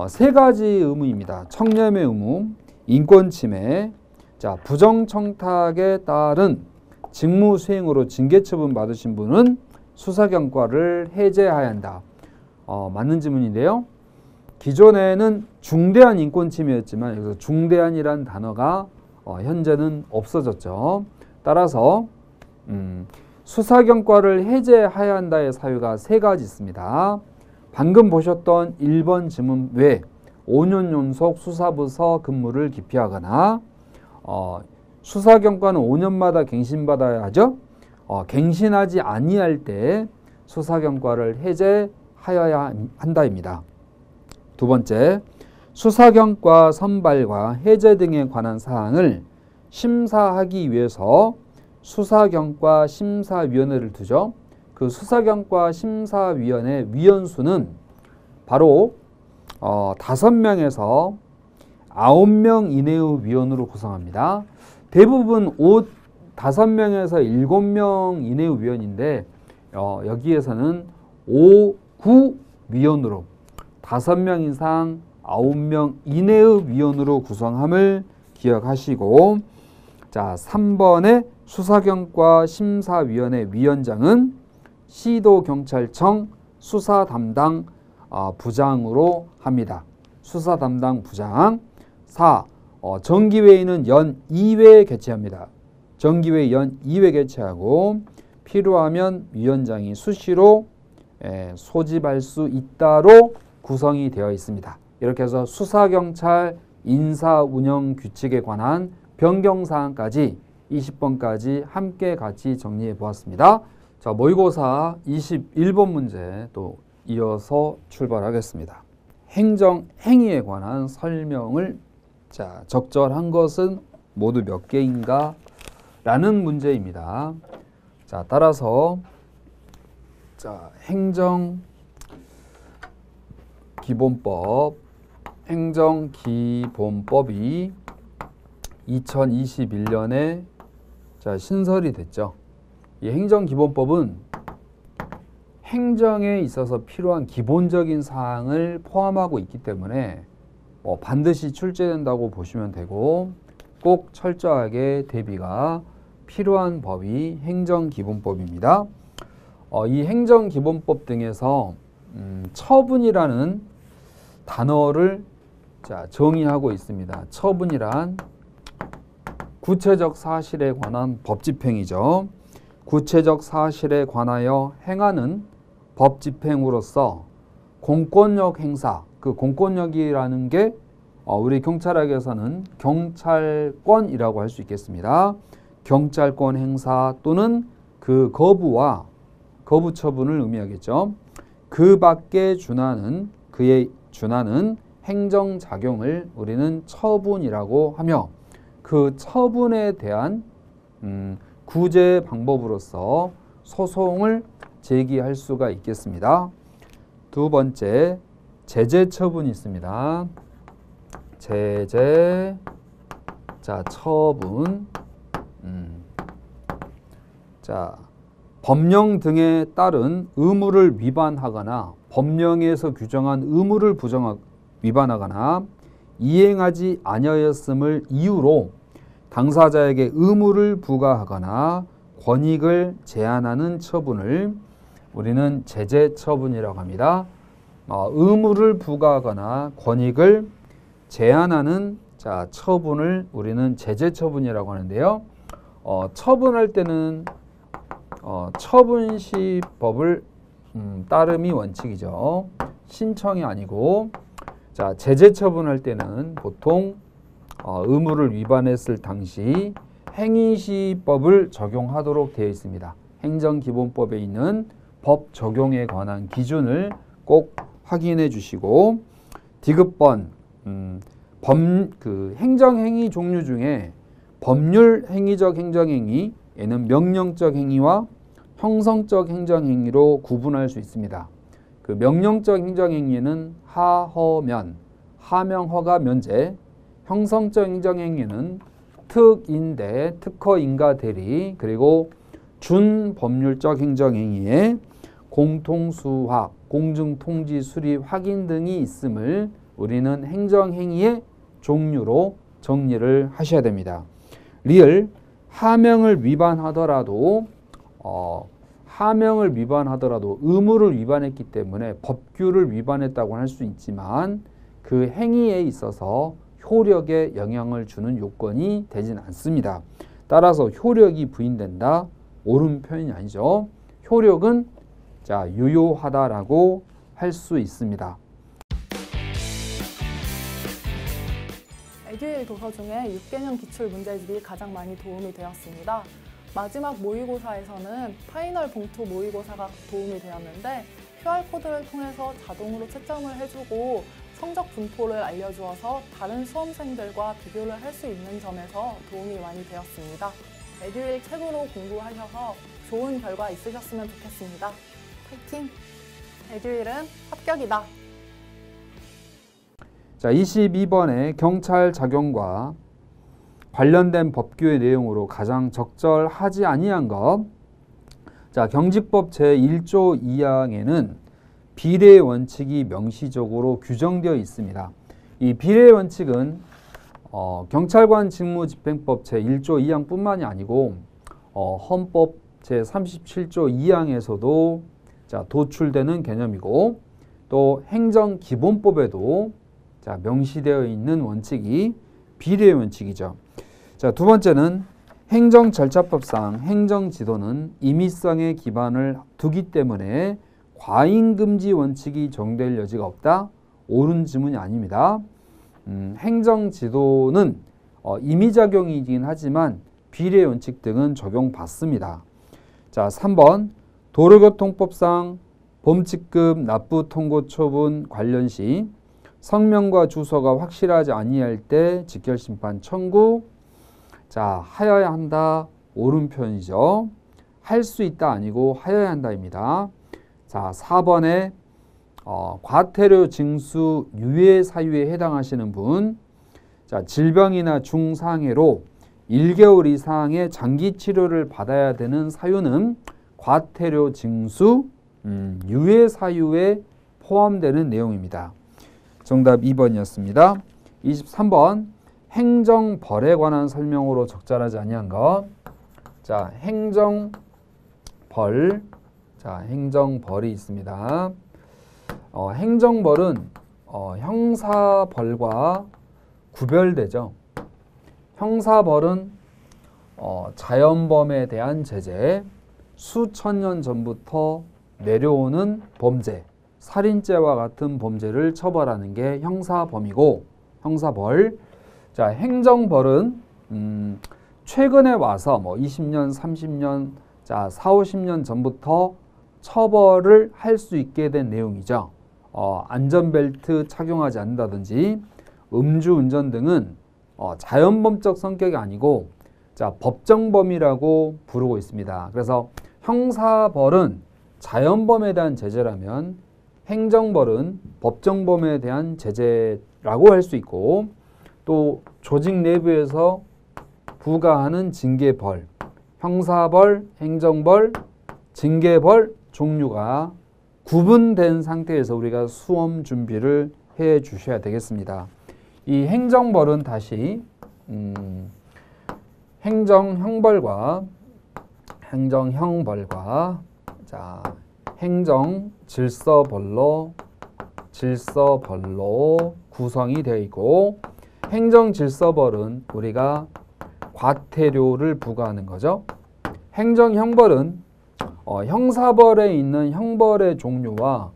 세 가지 의무입니다. 청렴의 의무, 인권 침해, 자, 부정 청탁에 따른 직무 수행으로 징계 처분 받으신 분은 수사경과를 해제해야 한다. 맞는 질문인데요. 기존에는 중대한 인권 침해였지만 여기서 중대한이란 단어가 현재는 없어졌죠. 따라서 수사경과를 해제해야 한다의 사유가 세 가지 있습니다. 방금 보셨던 1번 지문 외 5년 연속 수사부서 근무를 기피하거나 수사경과는 5년마다 갱신받아야 하죠. 갱신하지 아니할 때 수사경과를 해제하여야 한다입니다. 두 번째, 수사경과 선발과 해제 등에 관한 사항을 심사하기 위해서 수사경과 심사위원회를 두죠. 그 수사경과 심사위원회 위원수는 바로 5명에서 9명 이내의 위원으로 구성합니다. 대부분 5명에서 7명 이내의 위원인데 여기에서는 5, 9 위원으로 5명 이상 9명 이내의 위원으로 구성함을 기억하시고, 자, 3번의 수사경과 심사위원회 위원장은 시도경찰청 수사 담당 부장으로 합니다. 수사 담당 부장. 4. 정기회의는 연 2회 개최합니다. 정기회의 연 2회 개최하고 필요하면 위원장이 수시로 소집할 수 있다로 구성이 되어 있습니다. 이렇게 해서 수사경찰 인사운영 규칙에 관한 변경사항까지 20번까지 함께 같이 정리해 보았습니다. 자, 모의고사 21번 문제 또 이어서 출발하겠습니다. 행정행위에 관한 설명을, 자, 적절한 것은 모두 몇 개인가? 라는 문제입니다. 자, 따라서 행정기본법이 2021년에 신설이 됐죠. 이 행정기본법은 행정에 있어서 필요한 기본적인 사항을 포함하고 있기 때문에 반드시 출제된다고 보시면 되고, 꼭 철저하게 대비가 필요한 법이 행정기본법입니다. 이 행정기본법 등에서 처분이라는 단어를 정의하고 있습니다. 처분이란 구체적 사실에 관한 법집행이죠. 구체적 사실에 관하여 행하는 법집행으로서 공권력 행사, 그 공권력이라는 게 우리 경찰학에서는 경찰권이라고 할 수 있겠습니다. 경찰권 행사 또는 그 거부와 거부 처분을 의미하겠죠. 그 밖에 그에 준하는 행정작용을 우리는 처분이라고 하며, 그 처분에 대한 구제 방법으로서 소송을 제기할 수가 있겠습니다. 두 번째, 제재 처분이 있습니다. 제재, 처분. 법령 등에 따른 의무를 위반하거나 법령에서 규정한 의무를 위반하거나 이행하지 아니하였음을 이유로 당사자에게 의무를 부과하거나 권익을 제한하는 처분을 우리는 제재 처분이라고 합니다. 의무를 부과하거나 권익을 제한하는 처분을 우리는 제재 처분이라고 하는데요. 처분할 때는 처분시법을 따름이 원칙이죠. 신청이 아니고, 제재 처분할 때는 보통 의무를 위반했을 당시 행위시법을 적용하도록 되어 있습니다. 행정기본법에 있는 법 적용에 관한 기준을 꼭 확인해 주시고, 디귿번 행정행위 종류 중에 법률 행위적 행정행위에는 명령적 행위와 형성적 행정행위로 구분할 수 있습니다. 그 명령적 행정행위에는 하허면, 하명허가 면제, 형성적 행정행위는 특인대, 특허인가 대리, 그리고 준법률적 행정행위에 공통수확, 공중통지 수립 확인 등이 있음을 우리는 행정행위의 종류로 정리를 하셔야 됩니다. 리을, 하명을 위반하더라도 의무를 위반했기 때문에 법규를 위반했다고 할 수 있지만 그 행위에 있어서 효력에 영향을 주는 요건이 되진 않습니다. 따라서 효력이 부인된다. 옳은 표현이 아니죠. 효력은 유효하다라고 할 수 있습니다. 에듀윌 도서 중에 6개년 기출 문제집이 가장 많이 도움이 되었습니다. 마지막 모의고사에서는 파이널 봉투 모의고사가 도움이 되었는데 QR코드를 통해서 자동으로 채점을 해주고 성적 분포를 알려주어서 다른 수험생들과 비교를 할 수 있는 점에서 도움이 많이 되었습니다. 에듀윌 책으로 공부하셔서 좋은 결과 있으셨으면 좋겠습니다. 파이팅! 에듀윌은 합격이다! 자, 22번의 경찰 작용과 관련된 법규의 내용으로 가장 적절하지 아니한 것. 자, 경직법 제1조 2항에는 비례 원칙이 명시적으로 규정되어 있습니다. 이 비례 원칙은 경찰관 직무집행법 제1조 2항뿐만이 아니고 헌법 제37조 2항에서도 도출되는 개념이고 또 행정기본법에도 명시되어 있는 원칙이 비례 원칙이죠. 자, 두 번째는 행정절차법상 행정지도는 임의성에 기반을 두기 때문에 과잉금지 원칙이 적용될 여지가 없다. 옳은 지문이 아닙니다. 행정지도는 임의작용이긴 하지만 비례 원칙 등은 적용받습니다. 자, 3번 도로교통법상 범칙금 납부 통고 처분 관련 시 성명과 주소가 확실하지 아니할 때 직결심판 청구. 자, 하여야 한다. 옳은 표현이죠. 할 수 있다 아니고 하여야 한다입니다. 자, 4번에 과태료 징수 유예 사유에 해당하시는 분. 자, 질병이나 중상해로 1개월 이상의 장기 치료를 받아야 되는 사유는 과태료 징수 유예 사유에 포함되는 내용입니다. 정답 2번이었습니다. 23번 행정벌에 관한 설명으로 적절하지 아니한 것. 자, 행정벌이 있습니다. 행정벌은 형사벌과 구별되죠. 형사벌은 자연범에 대한 제재, 수천 년 전부터 내려오는 범죄, 살인죄와 같은 범죄를 처벌하는 게 형사범이고 형사벌. 자, 행정벌은 최근에 와서 20년, 30년, 자, 4, 50년 전부터 처벌을 할 수 있게 된 내용이죠. 안전벨트 착용하지 않는다든지 음주운전 등은 자연범적 성격이 아니고 법정범이라고 부르고 있습니다. 그래서 형사벌은 자연범에 대한 제재라면 행정벌은 법정범에 대한 제재라고 할 수 있고 또 조직 내부에서 부과하는 징계벌, 형사벌, 행정벌, 징계벌 종류가 구분된 상태에서 우리가 수험 준비를 해 주셔야 되겠습니다. 이 행정벌은 다시 행정형벌과 자, 행정질서벌로 구성이 되어 있고 행정질서벌은 우리가 과태료를 부과하는 거죠. 행정형벌은 형사벌에 있는 형벌의 종류와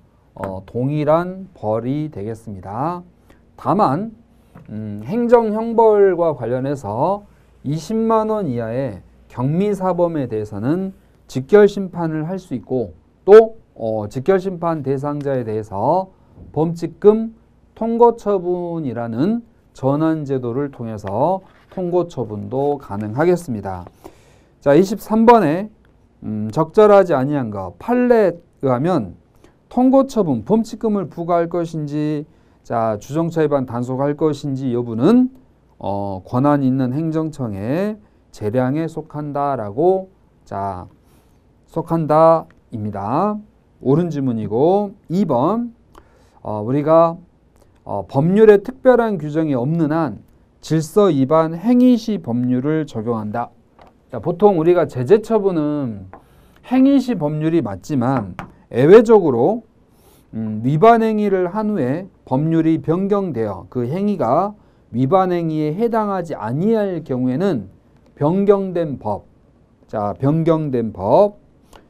동일한 벌이 되겠습니다. 다만 행정형벌과 관련해서 20만 원 이하의 경미사범에 대해서는 직결심판을 할 수 있고 또 직결심판 대상자에 대해서 범칙금 통고처분이라는 전환제도를 통해서 통고처분도 가능하겠습니다. 자, 23번에 적절하지 아니한 것. 판례에 의하면 통고처분, 범칙금을 부과할 것인지 자, 주정차 위반 단속할 것인지 여부는 권한이 있는 행정청의 재량에 속한다라고 속한다입니다. 옳은 지문이고 2번 우리가 법률에 특별한 규정이 없는 한 질서 위반 행위시 법률을 적용한다. 자, 보통 우리가 제재 처분은 행위시 법률이 맞지만 예외적으로 위반 행위를 한 후에 법률이 변경되어 그 행위가 위반 행위에 해당하지 아니할 경우에는 변경된 법, 자 변경된 법,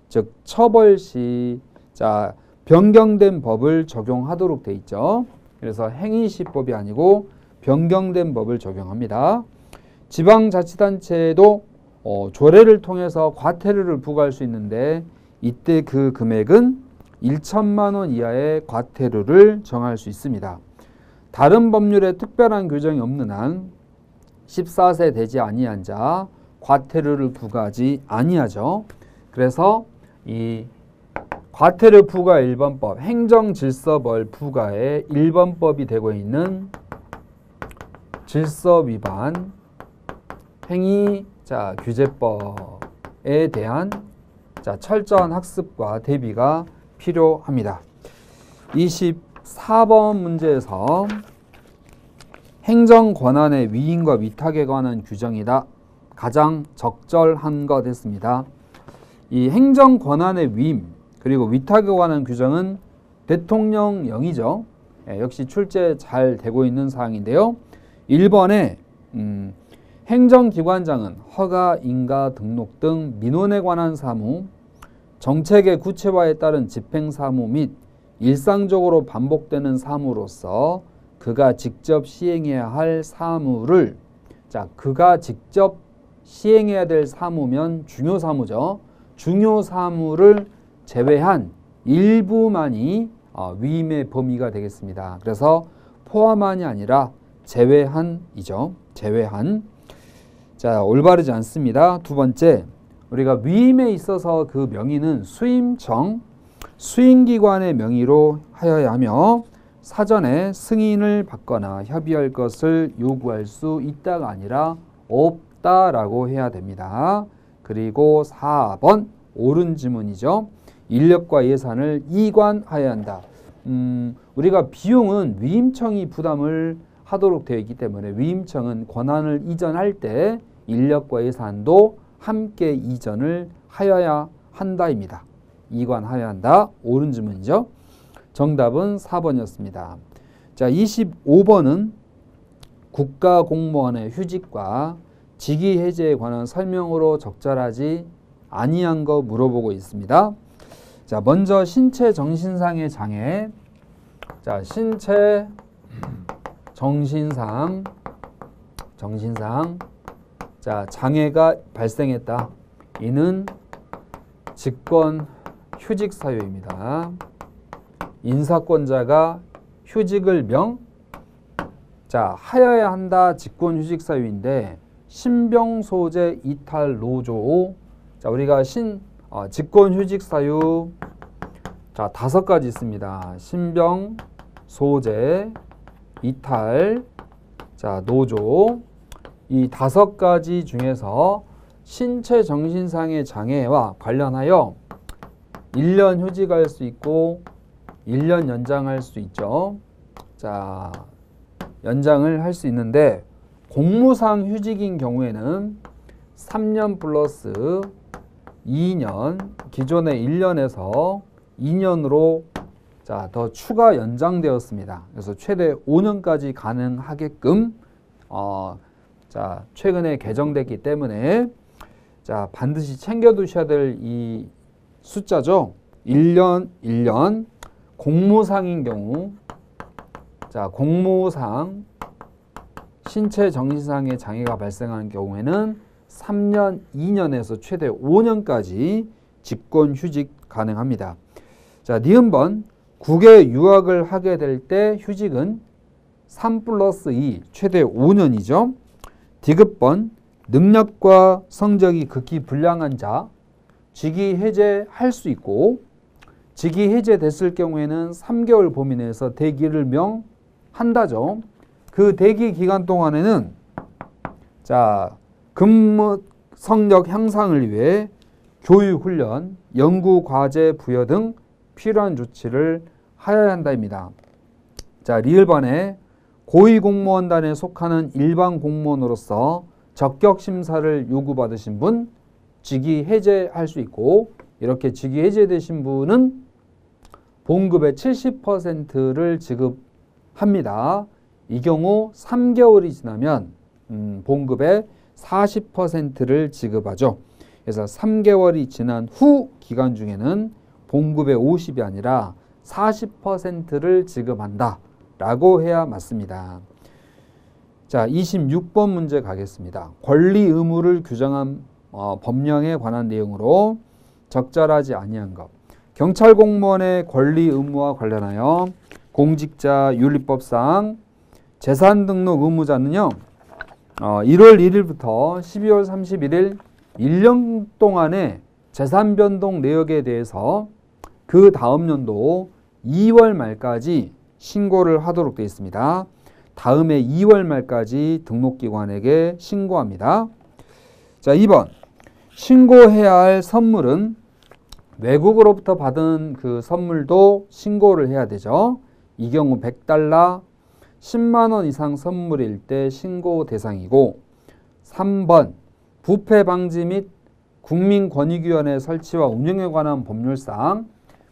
즉 처벌 시 자 변경된 법을 적용하도록 돼 있죠. 그래서 행위시법이 아니고 변경된 법을 적용합니다. 지방자치단체도 조례를 통해서 과태료를 부과할 수 있는데 이때 그 금액은 1천만 원 이하의 과태료를 정할 수 있습니다. 다른 법률에 특별한 규정이 없는 한 14세 되지 아니한 자 과태료를 부과하지 아니하죠. 그래서 이 과태료 부과 1번법, 행정질서벌 부과의 1번법이 되고 있는 질서 위반 행위 규제법에 대한 철저한 학습과 대비가 필요합니다. 24번 문제에서 행정 권한의 위임과 위탁에 관한 규정이다. 가장 적절한 것 했습니다. 이 행정 권한의 위임 그리고 위탁에 관한 규정은 대통령령이죠. 역시 출제 잘 되고 있는 사항인데요. 1번에 행정기관장은 허가, 인가, 등록 등 민원에 관한 사무, 정책의 구체화에 따른 집행사무 및 일상적으로 반복되는 사무로서 그가 직접 시행해야 할 사무를 그가 직접 시행해야 될 사무면 중요사무죠. 중요사무를 제외한 일부만이 위임의 범위가 되겠습니다. 그래서 포함한이 아니라 제외한이죠. 제외한. 올바르지 않습니다. 두 번째, 우리가 위임에 있어서 그 명의는 수임청, 수임기관의 명의로 하여야 하며 사전에 승인을 받거나 협의할 것을 요구할 수 있다가 아니라 없다라고 해야 됩니다. 그리고 4번, 옳은 지문이죠. 인력과 예산을 이관하여야 한다. 우리가 비용은 위임청이 부담을 하도록 되어 있기 때문에 위임청은 권한을 이전할 때 인력과 예산도 함께 이전을 하여야 한다입니다. 이관하여야 한다. 옳은 지문이죠. 정답은 4번이었습니다. 25번은 국가공무원의 휴직과 직위 해제에 관한 설명으로 적절하지 아니한 거 물어보고 있습니다. 먼저 신체 정신상의 장애. 신체 정신상 장애가 발생했다. 이는 직권 휴직 사유입니다. 인사권자가 휴직을 하여야 한다. 직권 휴직 사유인데 신병 소재 이탈 노조. 우리가 직권 휴직 사유 5가지 있습니다. 신병 소재 이탈 노조. 이 5가지 중에서 신체 정신상의 장애와 관련하여 1년 휴직할 수 있고 1년 연장할 수 있죠. 연장을 할 수 있는데 공무상 휴직인 경우에는 3년 플러스 2년, 기존의 1년에서 2년으로 더 추가 연장되었습니다. 그래서 최대 5년까지 가능하게끔 최근에 개정됐기 때문에 반드시 챙겨두셔야 될 이 숫자죠. 1년 공무상인 경우 공무상 신체 정신상의 장애가 발생하는 경우에는 3년, 2년에서 최대 5년까지 직권 휴직 가능합니다. 니은번 국외 유학을 하게 될 때 휴직은 3 플러스 2 최대 5년이죠. 디귿번 능력과 성적이 극히 불량한 자 직위 해제할 수 있고 직위 해제됐을 경우에는 3개월 범위 내에서 대기를 명한다죠. 그 대기 기간 동안에는 근무 성적 향상을 위해 교육 훈련, 연구 과제 부여 등 필요한 조치를 하여야 한다입니다. 자, 리을반에 고위공무원단에 속하는 일반 공무원으로서 적격 심사를 요구받으신 분 직위 해제할 수 있고, 이렇게 직위 해제되신 분은 봉급의 70%를 지급합니다. 이 경우 3개월이 지나면 봉급의 40%를 지급하죠. 그래서 3개월이 지난 후 기간 중에는 봉급의 50이 아니라 40%를 지급한다 라고 해야 맞습니다. 자, 26번 문제 가겠습니다. 권리 의무를 규정한 법령에 관한 내용으로 적절하지 아니한 것. 경찰 공무원의 권리 의무와 관련하여 공직자 윤리법상 재산 등록 의무자는요, 1월 1일부터 12월 31일 1년 동안의 재산 변동 내역에 대해서 그 다음 연도 2월 말까지 신고를 하도록 되어 있습니다. 다음해 2월 말까지 등록기관에게 신고합니다. 자, 2번. 신고해야 할 선물은 외국으로부터 받은 그 선물도 신고를 해야 되죠. 이 경우 100달러, 10만 원 이상 선물일 때 신고 대상이고, 3번. 부패 방지 및 국민권익위원회 설치와 운영에 관한 법률상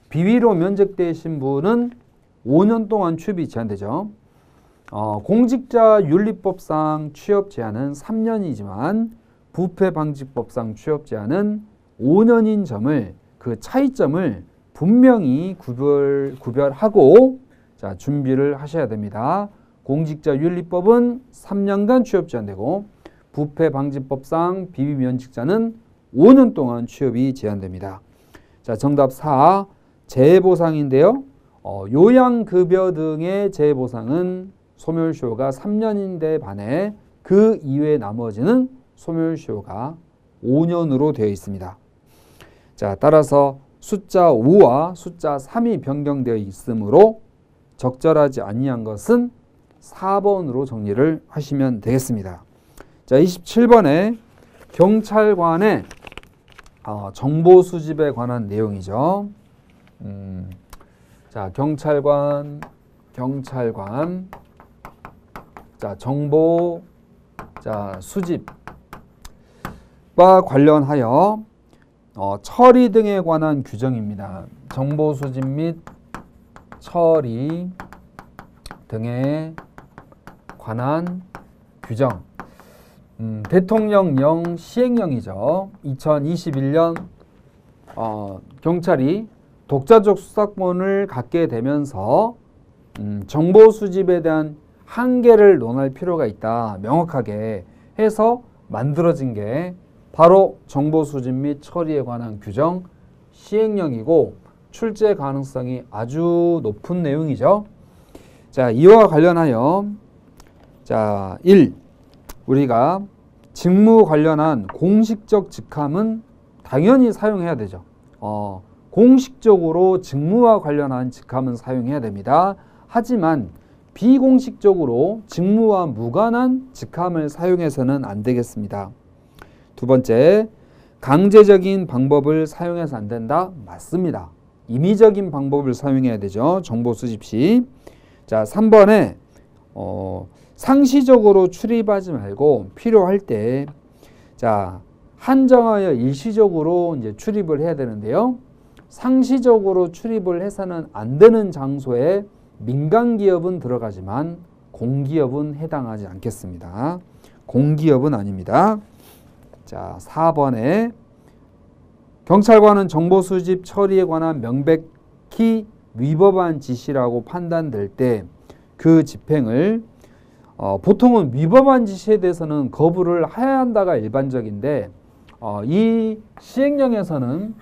비위로 면책되신 분은 5년 동안 취업이 제한되죠. 공직자 윤리법상 취업 제한은 3년이지만 부패방지법상 취업 제한은 5년인 점을, 그 차이점을 분명히 구별하고 자, 준비를 하셔야 됩니다. 공직자 윤리법은 3년간 취업 제한되고 부패방지법상 비위면직자는 5년 동안 취업이 제한됩니다. 자, 정답 4. 재해보상인데요. 요양급여 등의 재해보상은 소멸시효가 3년인데 반해 그 이외 나머지는 소멸시효가 5년으로 되어 있습니다. 자, 따라서 숫자 5와 숫자 3이 변경되어 있으므로 적절하지 아니한 것은 4번으로 정리를 하시면 되겠습니다. 자, 27번에 경찰관의 정보 수집에 관한 내용이죠. 자, 경찰관 자, 정보 수집과 관련하여 처리 등에 관한 규정입니다. 정보 수집 및 처리 등에 관한 규정. 대통령령 시행령이죠. 2021년 경찰이 독자적 수사권을 갖게 되면서 정보 수집에 대한 한계를 논할 필요가 있다. 명확하게 해서 만들어진 게 바로 정보 수집 및 처리에 관한 규정 시행령이고 출제 가능성이 아주 높은 내용이죠. 자, 이와 관련하여 자, 1. 우리가 직무 관련한 공식적 직함은 당연히 사용해야 되죠. 공식적으로 직무와 관련한 직함은 사용해야 됩니다. 하지만 비공식적으로 직무와 무관한 직함을 사용해서는 안 되겠습니다. 두 번째, 강제적인 방법을 사용해서 안 된다? 맞습니다. 임의적인 방법을 사용해야 되죠. 정보 수집 시. 자, 3번에 상시적으로 출입하지 말고 필요할 때 자, 한정하여 일시적으로 이제 출입을 해야 되는데요. 상시적으로 출입을 해서는 안 되는 장소에 민간 기업은 들어가지만 공기업은 해당하지 않겠습니다. 공기업은 아닙니다. 자, 4번에 경찰관은 정보 수집 처리에 관한 명백히 위법한 지시라고 판단될 때 그 집행을 보통은 위법한 지시에 대해서는 거부를 해야 한다가 일반적인데 이 시행령에서는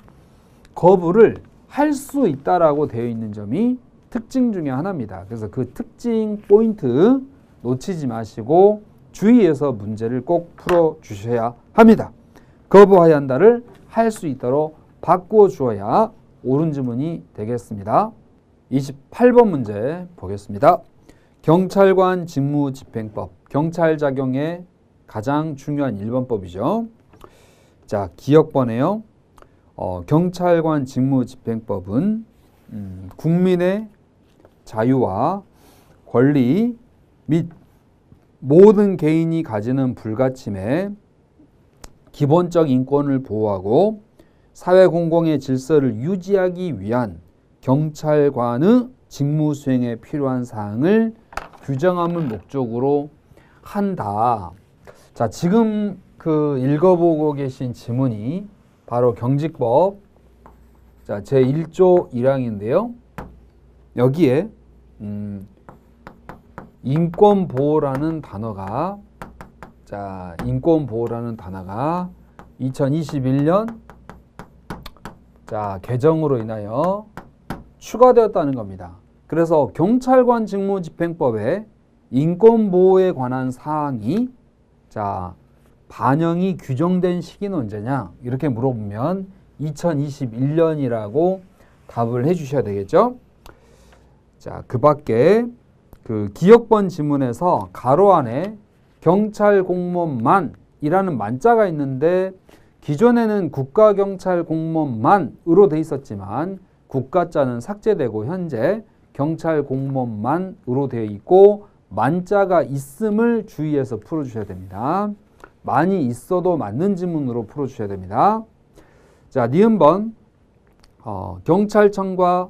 거부를 할 수 있다라고 되어 있는 점이 특징 중에 하나입니다. 그래서 그 특징 포인트 놓치지 마시고 주의해서 문제를 꼭 풀어 주셔야 합니다. 거부해야 한다를 할 수 있도록 바꾸어 주어야 옳은 지문이 되겠습니다. 28번 문제 보겠습니다. 경찰관 직무집행법, 경찰작용의 가장 중요한 1번법이죠. 자, 기억번에요. 경찰관 직무집행법은 국민의 자유와 권리 및 모든 개인이 가지는 불가침에 기본적 인권을 보호하고 사회 공공의 질서를 유지하기 위한 경찰관의 직무 수행에 필요한 사항을 규정함을 목적으로 한다. 자, 지금 그 읽어보고 계신 지문이 바로 경직법 자, 제1조 1항인데요. 여기에 인권보호라는 단어가 자, 인권보호라는 단어가 2021년 자, 개정으로 인하여 추가되었다는 겁니다. 그래서 경찰관 직무집행법에 인권보호에 관한 사항이 자, 반영이 규정된 시기는 언제냐? 이렇게 물어보면 2021년이라고 답을 해 주셔야 되겠죠? 자, 그 밖에 그 기억번 지문에서 가로 안에 경찰 공무원만이라는 만자가 있는데 기존에는 국가경찰 공무원만으로 돼 있었지만 국가자는 삭제되고 현재 경찰 공무원만으로 되어 있고 만자가 있음을 주의해서 풀어주셔야 됩니다. 많이 있어도 맞는 지문으로 풀어주셔야 됩니다. 자, 니은번 경찰청과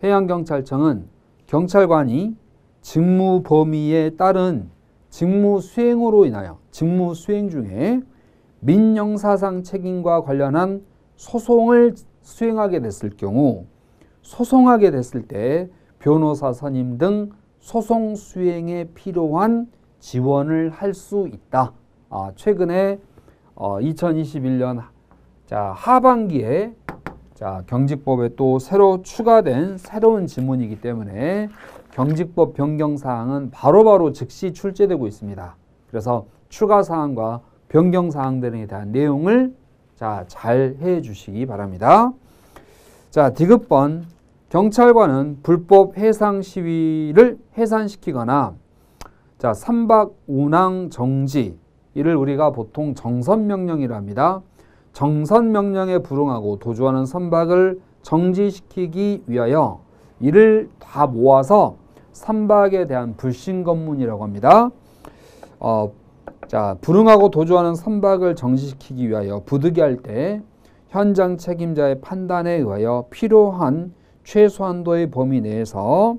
해양경찰청은 경찰관이 직무 범위에 따른 직무 수행으로 인하여 직무 수행 중에 민형사상 책임과 관련한 소송을 수행하게 됐을 경우 소송하게 됐을 때 변호사 선임 등 소송 수행에 필요한 지원을 할 수 있다. 최근에 2021년 자, 하반기에 자, 경직법에 또 새로 추가된 새로운 지문이기 때문에 경직법 변경 사항은 바로바로 즉시 출제되고 있습니다. 그래서 추가 사항과 변경 사항들에 대한 내용을 자, 잘 해 주시기 바랍니다. 자, 디귿번 경찰관은 불법 해상 시위를 해산시키거나 자, 선박 운항 정지 이를 우리가 보통 정선명령이라 합니다. 정선명령에 불응하고 도주하는 선박을 정지시키기 위하여 이를 다 모아서 선박에 대한 불신검문이라고 합니다. 자, 불응하고 도주하는 선박을 정지시키기 위하여 부득이할 때 현장 책임자의 판단에 의하여 필요한 최소한도의 범위 내에서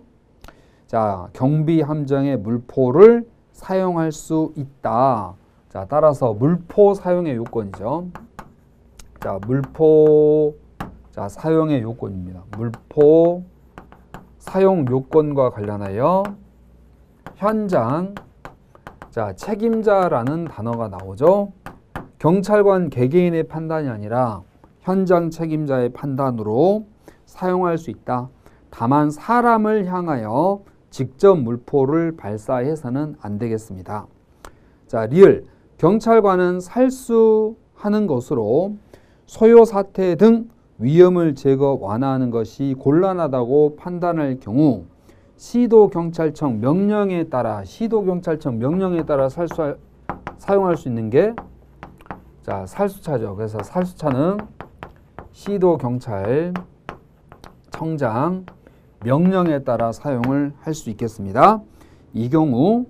자, 경비 함정의 물포를 사용할 수 있다. 자, 따라서 물포 사용의 요건이죠. 자, 물포 자, 사용의 요건입니다. 물포 사용 요건과 관련하여 현장 자, 책임자라는 단어가 나오죠. 경찰관 개개인의 판단이 아니라 현장 책임자의 판단으로 사용할 수 있다. 다만 사람을 향하여 직접 물포를 발사해서는 안 되겠습니다. 자, 리을 경찰관은 살수하는 것으로 소요 사태 등 위험을 제거 완화하는 것이 곤란하다고 판단할 경우 시도경찰청 명령에 따라 사용할 수 있는 게 자, 살수차죠. 그래서 살수차는 시도경찰청장 명령에 따라 사용을 할 수 있겠습니다. 이 경우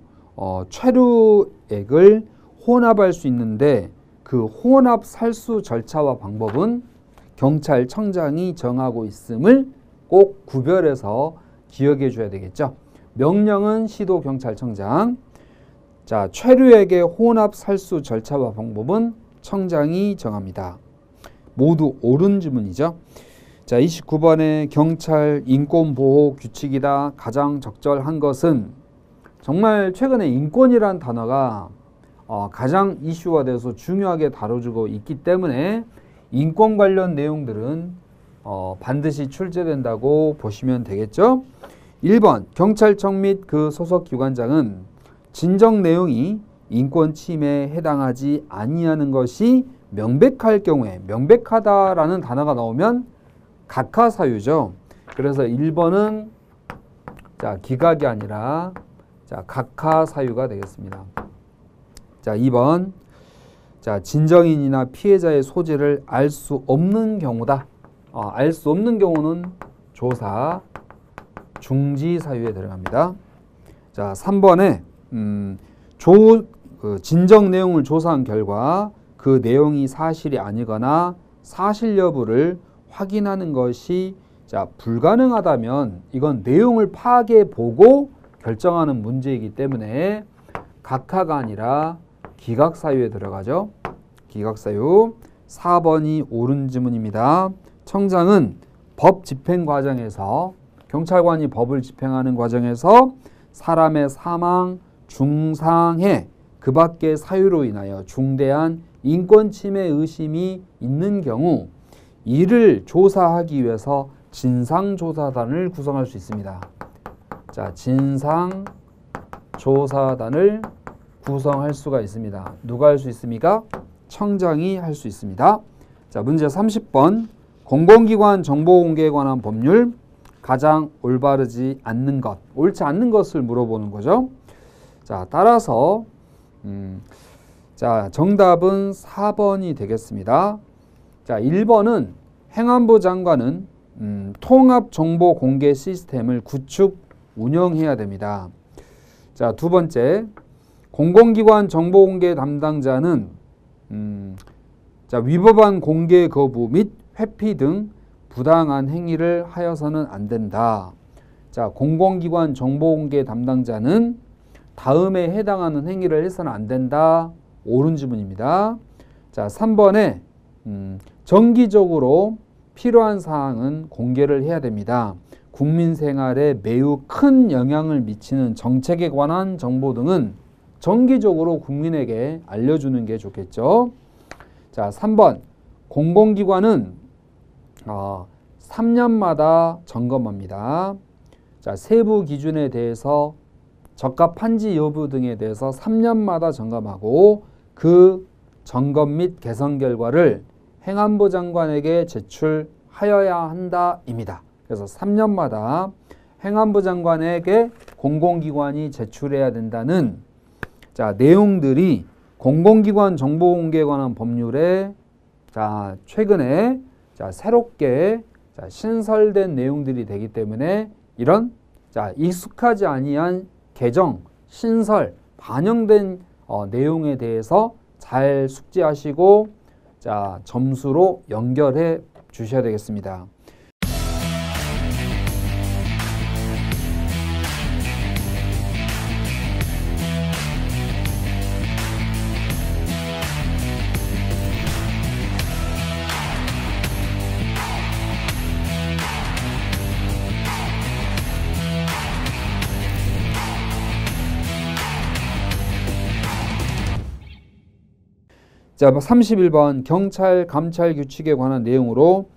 최루액을 혼합할 수 있는데 그 혼합 살수 절차와 방법은 경찰청장이 정하고 있음을 꼭 구별해서 기억해 줘야 되겠죠. 명령은 시도경찰청장, 자, 최루액의 혼합 살수 절차와 방법은 청장이 정합니다. 모두 옳은 지문이죠. 자, 29번에 경찰 인권보호 규칙이다. 가장 적절한 것은 정말 최근에 인권이란 단어가 가장 이슈화돼서 중요하게 다뤄지고 있기 때문에 인권 관련 내용들은 반드시 출제된다고 보시면 되겠죠. 1번 경찰청 및 그 소속 기관장은 진정 내용이 인권 침해에 해당하지 아니하는 것이 명백할 경우에 명백하다라는 단어가 나오면 각하사유죠. 그래서 1번은 자, 기각이 아니라 자, 각하사유가 되겠습니다. 자, 2번 자, 진정인이나 피해자의 소재를 알 수 없는 경우다. 알 수 없는 경우는 조사 중지 사유에 들어갑니다. 자, 3번에 진정 내용을 조사한 결과 그 내용이 사실이 아니거나 사실 여부를 확인하는 것이 자, 불가능하다면 이건 내용을 파악해 보고 결정하는 문제이기 때문에 각하가 아니라 기각사유에 들어가죠. 기각사유. 4번이 옳은 지문입니다. 청장은 법 집행 과정에서 경찰관이 법을 집행하는 과정에서 사람의 사망, 중상해 그 밖의 사유로 인하여 중대한 인권 침해 의심이 있는 경우 이를 조사하기 위해서 진상조사단을 구성할 수 있습니다. 자, 진상조사단을 구성할 수가 있습니다. 누가 할 수 있습니까? 청장이 할 수 있습니다. 자, 문제 30번. 공공기관 정보공개에 관한 법률 가장 올바르지 않는 것, 옳지 않는 것을 물어보는 거죠. 자, 따라서 자, 정답은 4번이 되겠습니다. 자, 1번은 행안부 장관은 통합정보공개 시스템을 구축, 운영해야 됩니다. 자, 두 번째, 공공기관 정보공개 담당자는 자, 위법한 공개 거부 및 회피 등 부당한 행위를 하여서는 안 된다. 자, 공공기관 정보공개 담당자는 다음에 해당하는 행위를 해서는 안 된다. 옳은 지문입니다. 자, 3번에 정기적으로 필요한 사항은 공개를 해야 됩니다. 국민 생활에 매우 큰 영향을 미치는 정책에 관한 정보 등은 정기적으로 국민에게 알려주는 게 좋겠죠. 자, 3번 공공기관은 3년마다 점검합니다. 자, 세부 기준에 대해서 적합한지 여부 등에 대해서 3년마다 점검하고 그 점검 및 개선 결과를 행안부 장관에게 제출하여야 한다입니다. 그래서 3년마다 행안부 장관에게 공공기관이 제출해야 된다는 자, 내용들이 공공기관 정보공개에 관한 법률에 자, 최근에 자, 새롭게 자, 신설된 내용들이 되기 때문에 이런 자, 익숙하지 아니한 개정, 신설, 반영된 내용에 대해서 잘 숙지하시고 자, 점수로 연결해 주셔야 되겠습니다. 자, 31번 경찰 감찰 규칙에 관한 내용으로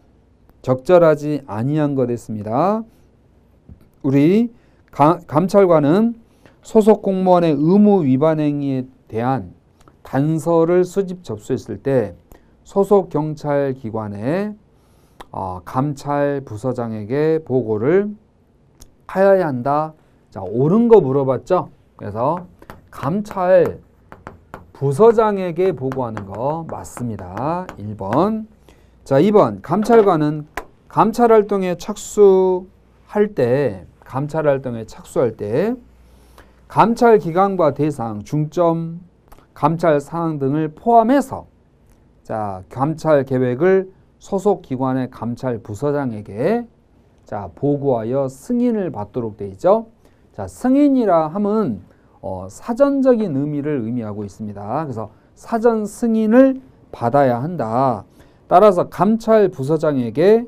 적절하지 아니한 것 했습니다. 우리 감찰관은 소속 공무원의 의무 위반 행위에 대한 단서를 수집 접수했을 때 소속 경찰기관의 감찰 부서장에게 보고를 하여야 한다. 자, 옳은 거 물어봤죠? 그래서 감찰 부서장에게 보고하는 거 맞습니다. 1번. 자, 2번. 감찰관은 감찰 활동에 착수할 때 감찰 기간과 대상, 중점, 감찰 사항 등을 포함해서 자, 감찰 계획을 소속 기관의 감찰 부서장에게 자, 보고하여 승인을 받도록 되어 있죠. 자, 승인이라 함은 사전적인 의미를 의미하고 있습니다. 그래서 사전 승인을 받아야 한다. 따라서 감찰 부서장에게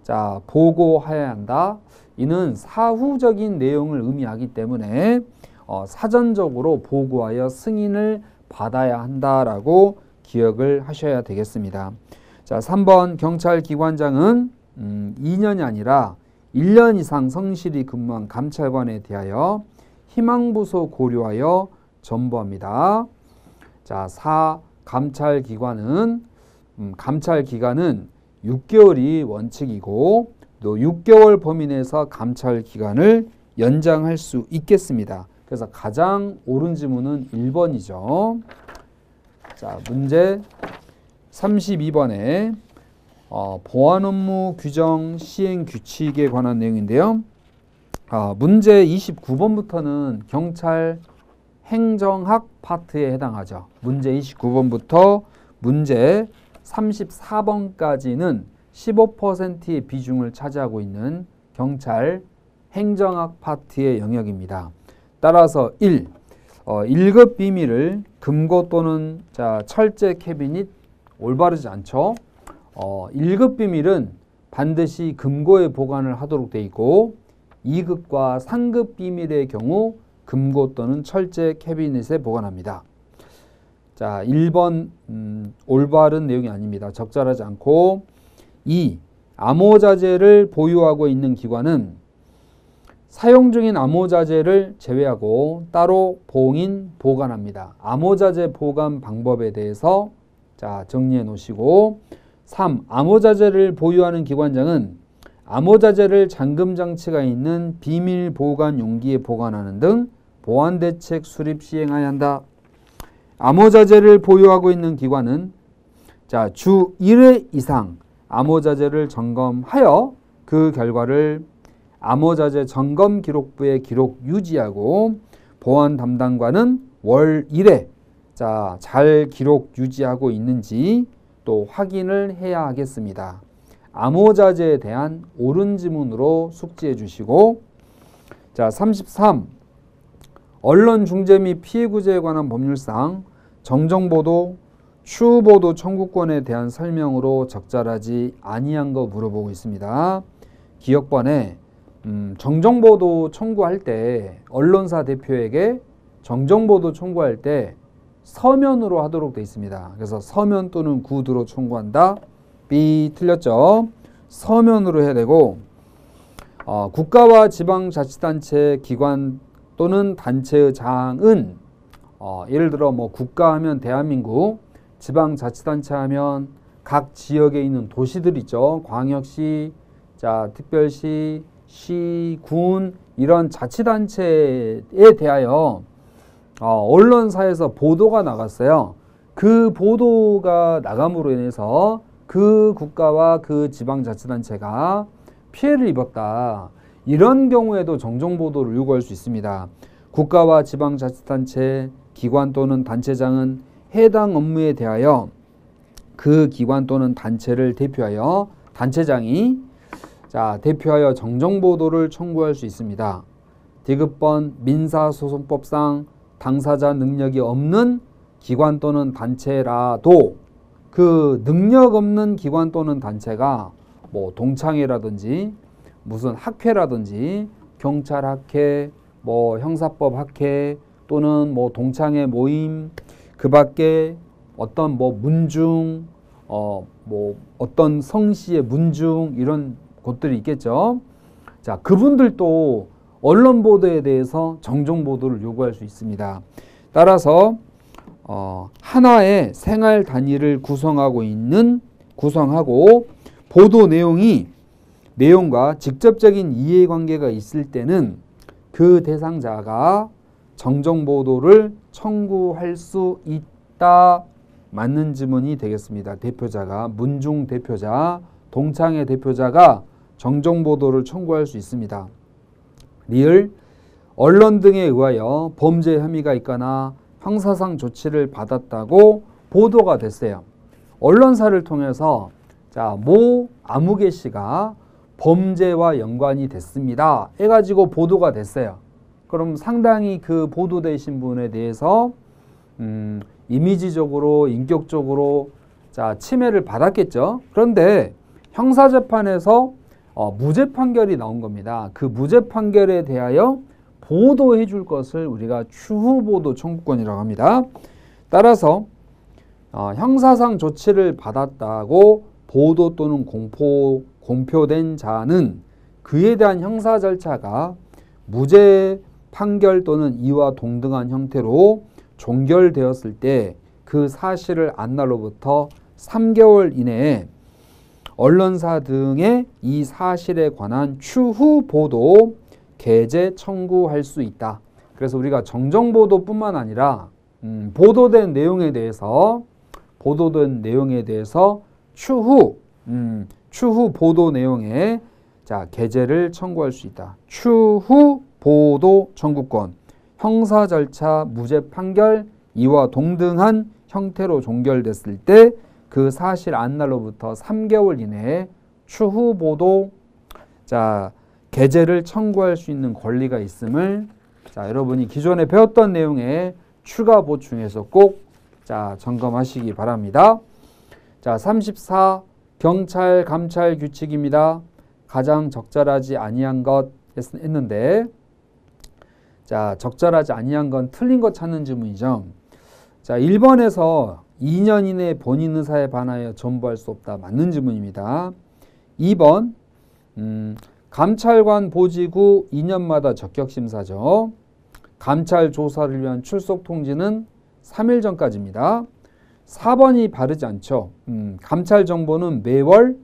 자, 보고해야 한다. 이는 사후적인 내용을 의미하기 때문에 사전적으로 보고하여 승인을 받아야 한다라고 기억을 하셔야 되겠습니다. 자, 3번 경찰기관장은 2년이 아니라 1년 이상 성실히 근무한 감찰관에 대하여 희망부서 고려하여 전부합니다. 자, 4. 감찰기관은 감찰 기간은 6개월이 원칙이고 또 6개월 범위 내에서 감찰 기간을 연장할 수 있겠습니다. 그래서 가장 옳은 지문은 1번이죠. 자, 문제 32번에 보안 업무 규정 시행 규칙에 관한 내용인데요. 문제 29번부터는 경찰 행정학 파트에 해당하죠. 문제 29번부터 문제 34번까지는 15%의 비중을 차지하고 있는 경찰 행정학 파트의 영역입니다. 따라서 1. 1급 비밀을 금고 또는 철제 캐비닛 올바르지 않죠. 1급 비밀은 반드시 금고에 보관을 하도록 되어 있고 2급과 3급 비밀의 경우 금고 또는 철제 캐비닛에 보관합니다. 자, 1번 올바른 내용이 아닙니다. 적절하지 않고 2. 암호자재를 보유하고 있는 기관은 사용 중인 암호자재를 제외하고 따로 봉인 보관합니다. 암호자재 보관 방법에 대해서 정리해 놓으시고 3. 암호자재를 보유하는 기관장은 암호자재를 잠금장치가 있는 비밀 보관 용기에 보관하는 등 보안대책 수립 시행해야 한다. 암호자재를 보유하고 있는 기관은 주 1회 이상 암호자재를 점검하여 그 결과를 암호자재 점검 기록부에 기록 유지하고 보안 담당관은 월 1회 잘 기록 유지하고 있는지 또 확인을 해야 하겠습니다. 암호자재에 대한 옳은 지문으로 숙지해 주시고 33. 언론 중재 및 피해 구제에 관한 법률상 정정보도, 추후보도 청구권에 대한 설명으로 적절하지 아니한 거 물어보고 있습니다. 기억번에 정정보도 청구할 때 언론사 대표에게 정정보도 청구할 때 서면으로 하도록 되어 있습니다. 그래서 서면 또는 구두로 청구한다. B 틀렸죠. 서면으로 해야 되고 국가와 지방자치단체 기관 또는 단체의 장은 예를 들어 국가 하면 대한민국, 지방자치단체 하면 각 지역에 있는 도시들 있죠. 광역시, 특별시, 시, 군 이런 자치단체에 대하여 언론사에서 보도가 나갔어요. 그 보도가 나감으로 인해서 그 국가와 그 지방자치단체가 피해를 입었다. 이런 경우에도 정정보도를 요구할 수 있습니다. 국가와 지방자치단체 기관 또는 단체장은 해당 업무에 대하여 그 기관 또는 단체를 대표하여 단체장이 대표하여 정정보도를 청구할 수 있습니다. 디귿번 민사소송법상 당사자 능력이 없는 기관 또는 단체라도 그 능력 없는 기관 또는 단체가 동창회라든지 무슨 학회라든지 경찰학회, 형사법학회 또는 동창회 모임 그 밖에 어떤 문중 어떤 성씨의 문중 이런 곳들이 있겠죠. 그분들도 언론 보도에 대해서 정정 보도를 요구할 수 있습니다. 따라서 하나의 생활 단위를 구성하고 보도 내용과 직접적인 이해관계가 있을 때는 그 대상자가 정정 보도를 청구할 수 있다. 맞는 지문이 되겠습니다. 대표자가 문중 대표자, 동창회 대표자가 정정 보도를 청구할 수 있습니다. 리을 언론 등에 의하여 범죄 혐의가 있거나 형사상 조치를 받았다고 보도가 됐어요. 언론사를 통해서 모 아무개 씨가 범죄와 연관이 됐습니다. 해가지고 보도가 됐어요. 그럼 상당히 그 보도되신 분에 대해서 이미지적으로 인격적으로 침해를 받았겠죠. 그런데 형사재판에서 무죄 판결이 나온 겁니다. 그 무죄 판결에 대하여 보도해 줄 것을 우리가 추후보도 청구권이라고 합니다. 따라서 형사상 조치를 받았다고 보도 또는 공표된 자는 그에 대한 형사 절차가 무죄 판결 또는 이와 동등한 형태로 종결되었을 때 그 사실을 안 날로부터 3개월 이내에 언론사 등의 이 사실에 관한 추후 보도 게재 청구할 수 있다. 그래서 우리가 정정 보도뿐만 아니라 보도된 내용에 대해서 추후 보도 내용에 자, 개재를 청구할 수 있다. 추후 보도 청구권, 형사 절차 무죄 판결 이와 동등한 형태로 종결됐을 때 그 사실 안날로부터 3개월 이내에 추후 보도 자, 개재를 청구할 수 있는 권리가 있음을 자, 여러분이 기존에 배웠던 내용에 추가 보충해서 꼭 자, 점검하시기 바랍니다. 자, 34 경찰 감찰 규칙입니다. 가장 적절하지 아니한 것 했는데 자, 적절하지 아니한 건 틀린 것 찾는 지문이죠. 자, 1번에서 2년 이내에 본인 의사에 반하여 전부할 수 없다. 맞는 지문입니다. 2번 감찰관 보직 후 2년마다 적격심사죠. 감찰 조사를 위한 출석 통지는 3일 전까지입니다. 4번이 바르지 않죠. 감찰 정보는 매월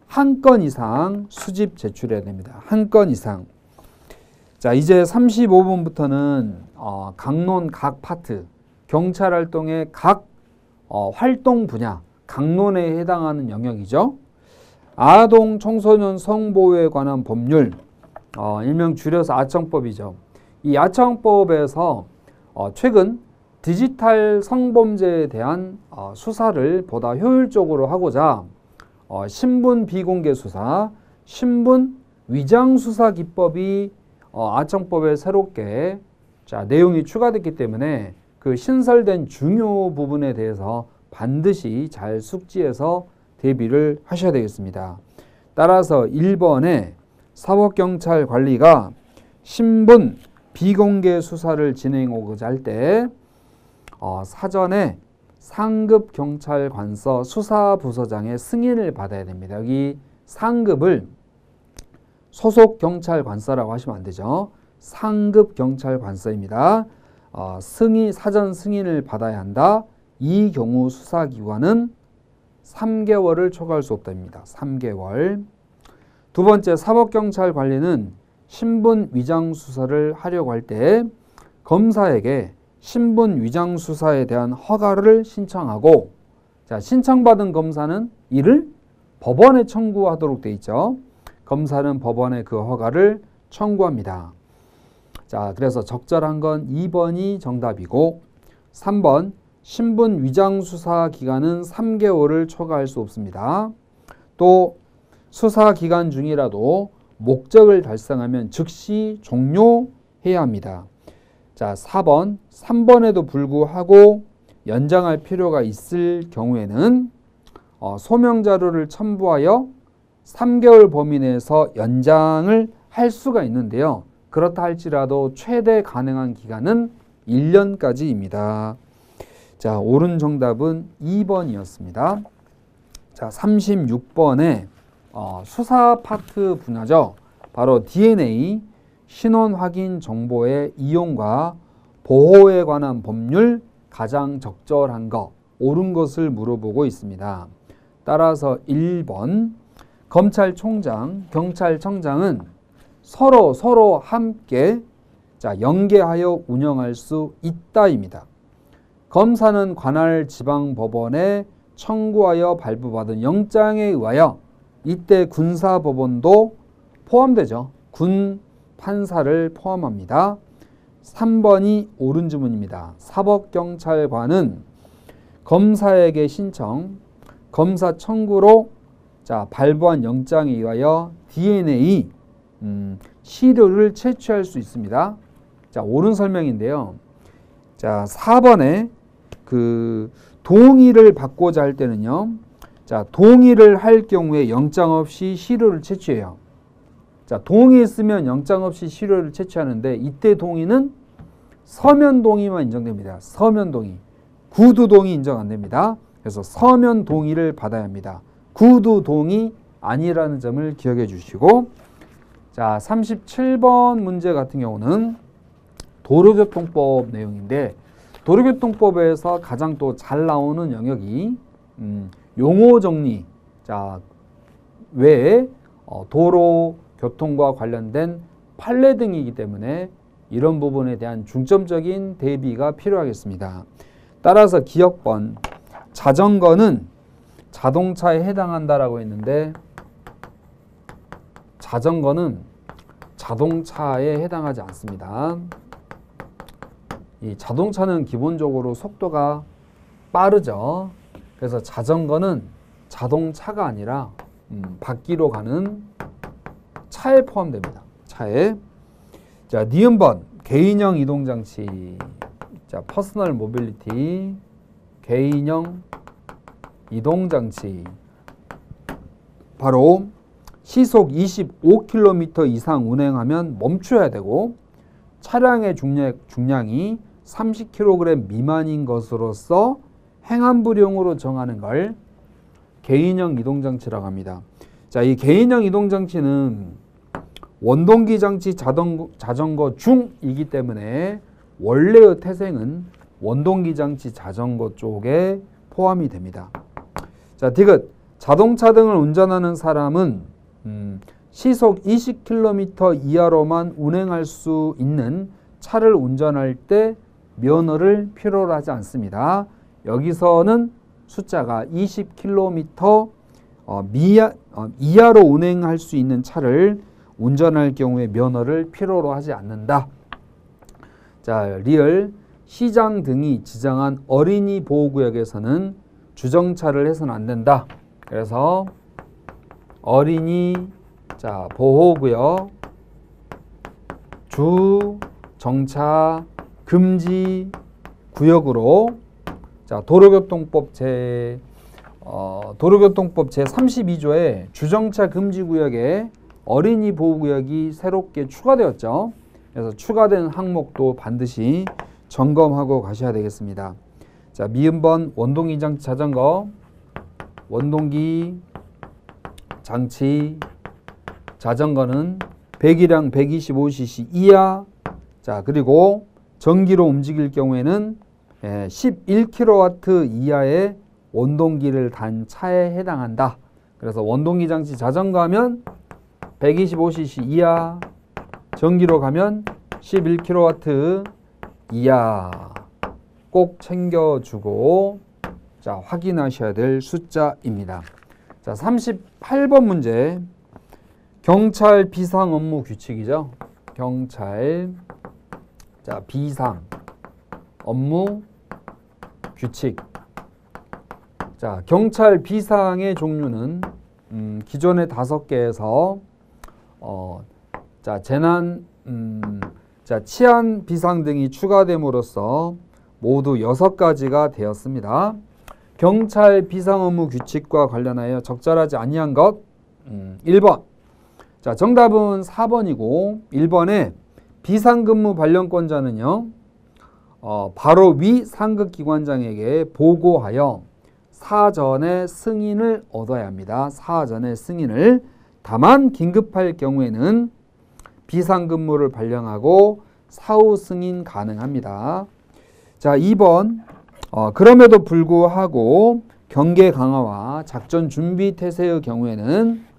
한 건 이상 수집 제출해야 됩니다. 한 건 이상. 자, 이제 35번부터는 강론 각 파트, 경찰 활동의 각 활동 분야, 강론에 해당하는 영역이죠. 아동 청소년 성보호에 관한 법률, 일명 줄여서 아청법이죠. 이 아청법에서 최근 디지털 성범죄에 대한 수사를 보다 효율적으로 하고자 신분 비공개 수사, 신분 위장 수사 기법이 아청법에 새롭게 자, 내용이 추가됐기 때문에 그 신설된 중요 부분에 대해서 반드시 잘 숙지해서 대비를 하셔야 되겠습니다. 따라서 1번에 사법경찰 관리가 신분 비공개 수사를 진행하고자 할 때 사전에 상급 경찰관서 수사부서장의 승인을 받아야 됩니다. 여기 상급을 소속 경찰관서라고 하시면 안 되죠. 상급 경찰관서입니다. 사전 승인을 받아야 한다. 이 경우 수사기관은 3개월을 초과할 수 없답니다. 3개월. 두 번째, 사법경찰 관리는 신분 위장 수사를 하려고 할 때 검사에게 신분 위장 수사에 대한 허가를 신청하고 자, 신청받은 검사는 이를 법원에 청구하도록 되어 있죠. 검사는 법원에 그 허가를 청구합니다. 자, 그래서 적절한 건 2번이 정답이고 3번 신분 위장 수사 기간은 3개월을 초과할 수 없습니다. 또 수사 기간 중이라도 목적을 달성하면 즉시 종료해야 합니다. 자, 4번 3번에도 불구하고 연장할 필요가 있을 경우에는 소명 자료를 첨부하여 3개월 범위 내에서 연장을 할 수가 있는데요. 그렇다 할지라도 최대 가능한 기간은 1년까지입니다. 자, 옳은 정답은 2번이었습니다. 자, 36번에 수사 파트 분야죠. 바로 DNA, 신원 확인 정보의 이용과 보호에 관한 법률 가장 적절한 것, 옳은 것을 물어보고 있습니다. 따라서 1번 검찰총장, 경찰청장은 서로 함께 자, 연계하여 운영할 수 있다입니다. 검사는 관할 지방법원에 청구하여 발부받은 영장에 의하여 이때 군사법원도 포함되죠. 군 판사를 포함합니다. 3번이 옳은 지문입니다. 사법경찰관은 검사에게 신청, 검사 청구로 자, 발부한 영장에 의하여 DNA 시료를 채취할 수 있습니다. 자, 옳은 설명인데요. 자, 4번에 그 동의를 받고자 할 때는요. 자, 동의를 할 경우에 영장 없이 시료를 채취해요. 자, 동의했으면 영장 없이 시료를 채취하는데 이때 동의는 서면 동의만 인정됩니다. 서면 동의. 구두 동의 인정 안 됩니다. 그래서 서면 동의를 받아야 합니다. 구두 동의 아니라는 점을 기억해 주시고 자, 37번 문제 같은 경우는 도로교통법 내용인데 도로교통법에서 가장 또 잘 나오는 영역이 용어 정리 자, 외에 도로 교통과 관련된 판례 등이기 때문에 이런 부분에 대한 중점적인 대비가 필요하겠습니다. 따라서 기억번 자전거는 자동차에 해당한다라고 했는데 자전거는 자동차에 해당하지 않습니다. 이 자동차는 기본적으로 속도가 빠르죠. 그래서 자전거는 자동차가 아니라 바퀴로 가는 차에 포함됩니다. 차에. 자, 니은번 개인형 이동장치. 자, 퍼스널 모빌리티 개인형 이동장치. 바로 시속 25km 이상 운행하면 멈춰야 되고 차량의 중량이 30kg 미만인 것으로서 행안부령으로 정하는 걸 개인형 이동장치라고 합니다. 자, 이 개인형 이동장치는 원동기 장치 자전거 중이기 때문에 원래의 태생은 원동기 장치 자전거 쪽에 포함이 됩니다. 자, 디귿 자동차 등을 운전하는 사람은 시속 20km 이하로만 운행할 수 있는 차를 운전할 때 면허를 필요로 하지 않습니다. 여기서는 숫자가 20km 이하로 운행할 수 있는 차를 운전할 경우에 면허를 필요로 하지 않는다. 자, 리을 시장 등이 지정한 어린이 보호구역에서는 주정차를 해서는 안 된다. 그래서 어린이 보호구역 주정차 금지 구역으로 도로교통법 제 32조에 주정차 금지 구역에 어린이 보호구역이 새롭게 추가되었죠. 그래서 추가된 항목도 반드시 점검하고 가셔야 되겠습니다. 자, 미음번 원동기 장치 자전거 원동기 장치 자전거는 배기량 125cc 이하. 자, 그리고 전기로 움직일 경우에는 11kW 이하의 원동기를 단 차에 해당한다. 그래서 원동기 장치 자전거 하면 125cc 이하, 전기로 가면 11kW 이하. 꼭 챙겨주고 자, 확인하셔야 될 숫자입니다. 자, 38번 문제. 경찰 비상 업무 규칙이죠. 경찰 비상 업무 규칙. 자, 경찰 비상의 종류는 기존의 5개에서 치안 비상 등이 추가됨으로써 모두 6가지가 되었습니다. 경찰 비상 업무 규칙과 관련하여 적절하지 아니한 것 1번. 자, 정답은 4번이고 1번에 비상근무 발령권자는요. 바로 위 상급기관장에게 보고하여 사전에 승인을 얻어야 합니다. 사전에 승인을. 다만 긴급할 경우에는 비상근무를 발령하고 사후 승인 가능합니다. 자, 2번. 그럼에도 불구하고 경계 강화와 작전 준비 태세의 경우에는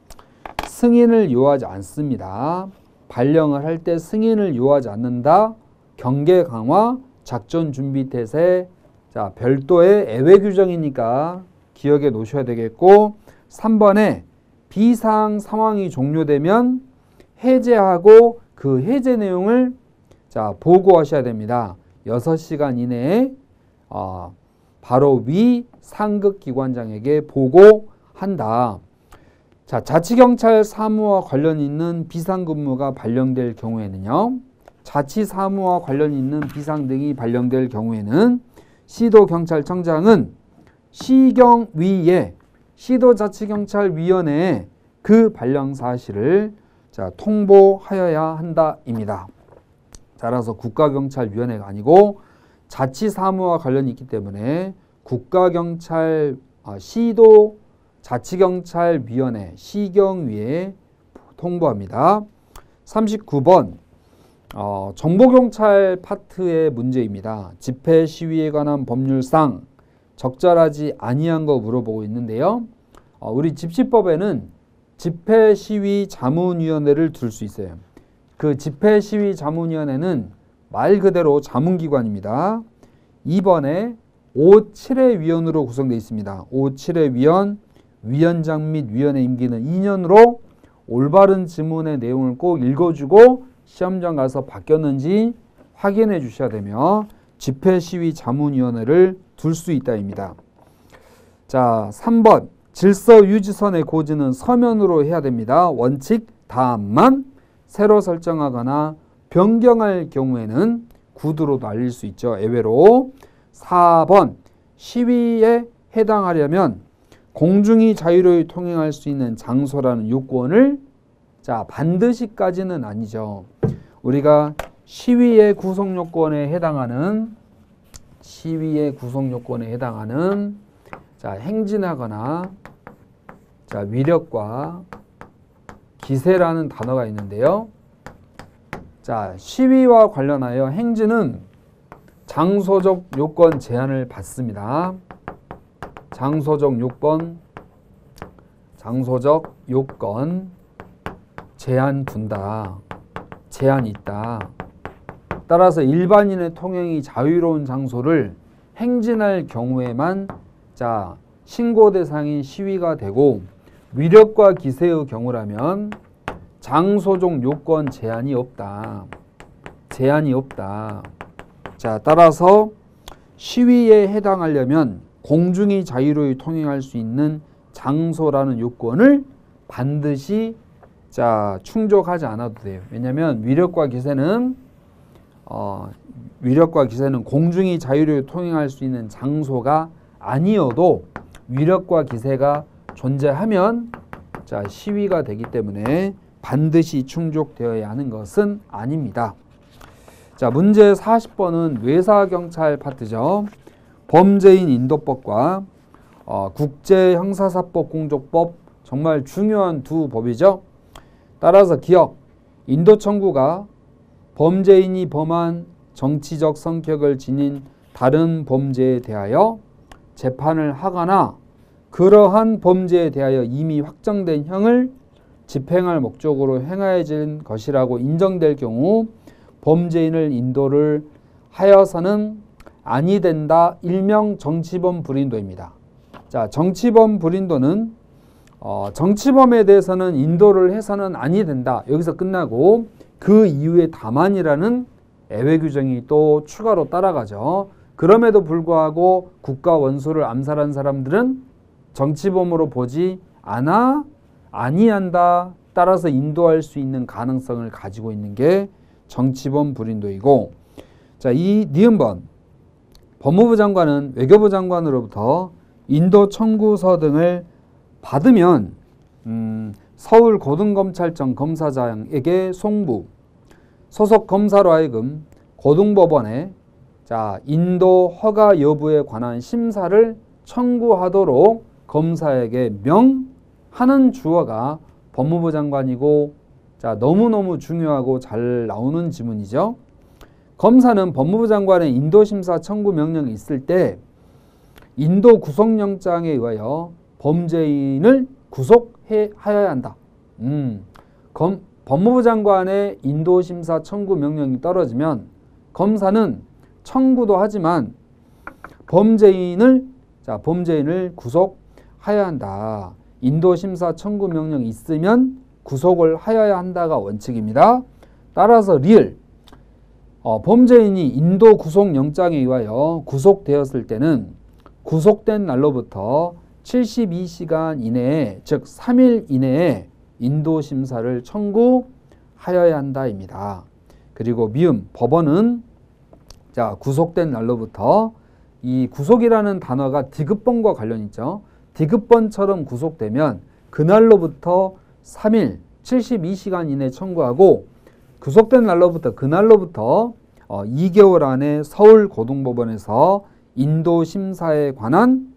승인을 요하지 않습니다. 발령을 할 때 승인을 요하지 않는다. 경계 강화, 작전 준비 태세. 자, 별도의 예외 규정이니까 기억에 놓으셔야 되겠고 3번에 비상 상황이 종료되면 해제하고 그 해제 내용을 보고하셔야 됩니다. 6시간 이내에 바로 위 상급기관장에게 보고한다. 자, 자치경찰 사무와 관련 있는 비상근무가 발령될 경우에는요. 자치사무와 관련 있는 비상 등이 발령될 경우에는 시도경찰청장은 시경위에 시도자치경찰위원회에 그 발령 사실을 통보하여야 한다입니다. 따라서 국가경찰위원회가 아니고 자치사무와 관련이 있기 때문에 시도자치경찰위원회 시경위에 통보합니다. 39번 정보경찰 파트의 문제입니다. 집회 시위에 관한 법률상 적절하지 아니한 거 물어보고 있는데요. 우리 집시법에는 집회 시위 자문위원회를 둘 수 있어요. 그 집회 시위 자문위원회는 말 그대로 자문기관입니다. 2번에 5.7회 위원으로 구성되어 있습니다. 5.7회 위원, 위원장 및 위원의 임기는 2년으로 올바른 지문의 내용을 꼭 읽어주고 시험장 가서 바뀌었는지 확인해 주셔야 되며 집회시위자문위원회를 둘 수 있다입니다. 자, 3번 질서유지선의 고지는 서면으로 해야 됩니다. 원칙 다만 새로 설정하거나 변경할 경우에는 구두로도 알릴 수 있죠. 예외로. 4번 시위에 해당하려면 공중이 자유로이 통행할 수 있는 장소라는 요건을 반드시까지는 아니죠. 우리가 시위의 구성 요건에 해당하는 행진하거나 위력과 기세라는 단어가 있는데요. 시위와 관련하여 행진은 장소적 요건 제한을 받습니다. 장소적 요건 제한 둔다. 제한이 있다. 따라서 일반인의 통행이 자유로운 장소를 행진할 경우에만 신고 대상인 시위가 되고 위력과 기세의 경우라면 장소적 요건 제한이 없다. 따라서 시위에 해당하려면 공중이 자유로이 통행할 수 있는 장소라는 요건을 반드시 충족하지 않아도 돼요. 왜냐하면 위력과 기세는 공중이 자유로이 통행할 수 있는 장소가 아니어도 위력과 기세가 존재하면 시위가 되기 때문에 반드시 충족되어야 하는 것은 아닙니다. 문제 40번은 뇌사경찰 파트죠. 범죄인 인도법과 국제형사사법 공조법 정말 중요한 두 법이죠. 따라서 기억, 인도 청구가 범죄인이 범한 정치적 성격을 지닌 다른 범죄에 대하여 재판을 하거나 그러한 범죄에 대하여 이미 확정된 형을 집행할 목적으로 행하여진 것이라고 인정될 경우 범죄인을 인도를 하여서는 아니 된다. 일명 정치범 불인도입니다. 정치범 불인도는 정치범에 대해서는 인도를 해서는 아니 된다. 여기서 끝나고 그 이후에 다만이라는 예외 규정이 또 추가로 따라가죠. 그럼에도 불구하고 국가 원수를 암살한 사람들은 정치범으로 보지 아니한다. 따라서 인도할 수 있는 가능성을 가지고 있는 게 정치범 불인도이고, 이 니은번 법무부 장관은 외교부 장관으로부터 인도 청구서 등을 받으면 서울고등검찰청 검사장에게 송부, 소속 검사로 하여금 고등법원에 인도 허가 여부에 관한 심사를 청구하도록 검사에게 명하는 주어가 법무부 장관이고, 너무너무 중요하고 잘 나오는 지문이죠. 검사는 법무부 장관의 인도심사 청구 명령이 있을 때 인도 구속영장에 의하여 범죄인을 구속하여야 한다. 법무부 장관의 인도심사 청구 명령이 떨어지면 검사는 청구도 하지만 범죄인을 구속하여야 한다. 인도심사 청구 명령이 있으면 구속을 하여야 한다가 원칙입니다. 따라서 리을 범죄인이 인도 구속영장에 의하여 구속되었을 때는 구속된 날로부터 72시간 이내에, 즉 3일 이내에 인도심사를 청구하여야 한다입니다. 그리고 미음 법원은 구속된 날로부터, 이 구속이라는 단어가 디귿번과 관련 있죠. 디귿번처럼 구속되면 그날로부터 3일 72시간 이내 청구하고, 구속된 날로부터 그날로부터 2개월 안에 서울고등법원에서 인도심사에 관한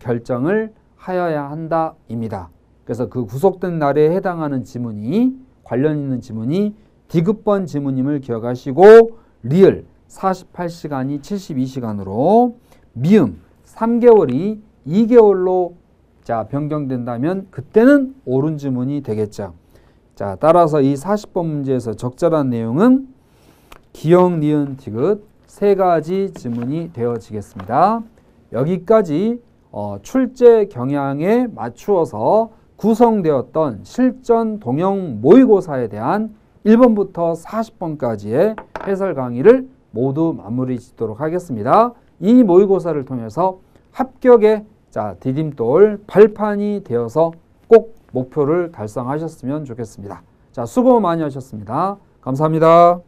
결정을 하여야 한다입니다. 그래서 그 구속된 날에 해당하는 지문이, 관련 있는 지문이 디귿번 지문임을 기억하시고, 리을 48시간이 72시간으로, 미음 3개월이 2개월로 변경된다면 그때는 옳은 지문이 되겠죠. 따라서 이 40번 문제에서 적절한 내용은 기역, 니은, 디귿 세 가지 지문이 되어지겠습니다. 여기까지 출제 경향에 맞추어서 구성되었던 실전 동형 모의고사에 대한 1번부터 40번까지의 해설 강의를 모두 마무리 짓도록 하겠습니다. 이 모의고사를 통해서 합격의 디딤돌 발판이 되어서 꼭 목표를 달성하셨으면 좋겠습니다. 자, 수고 많이 하셨습니다. 감사합니다.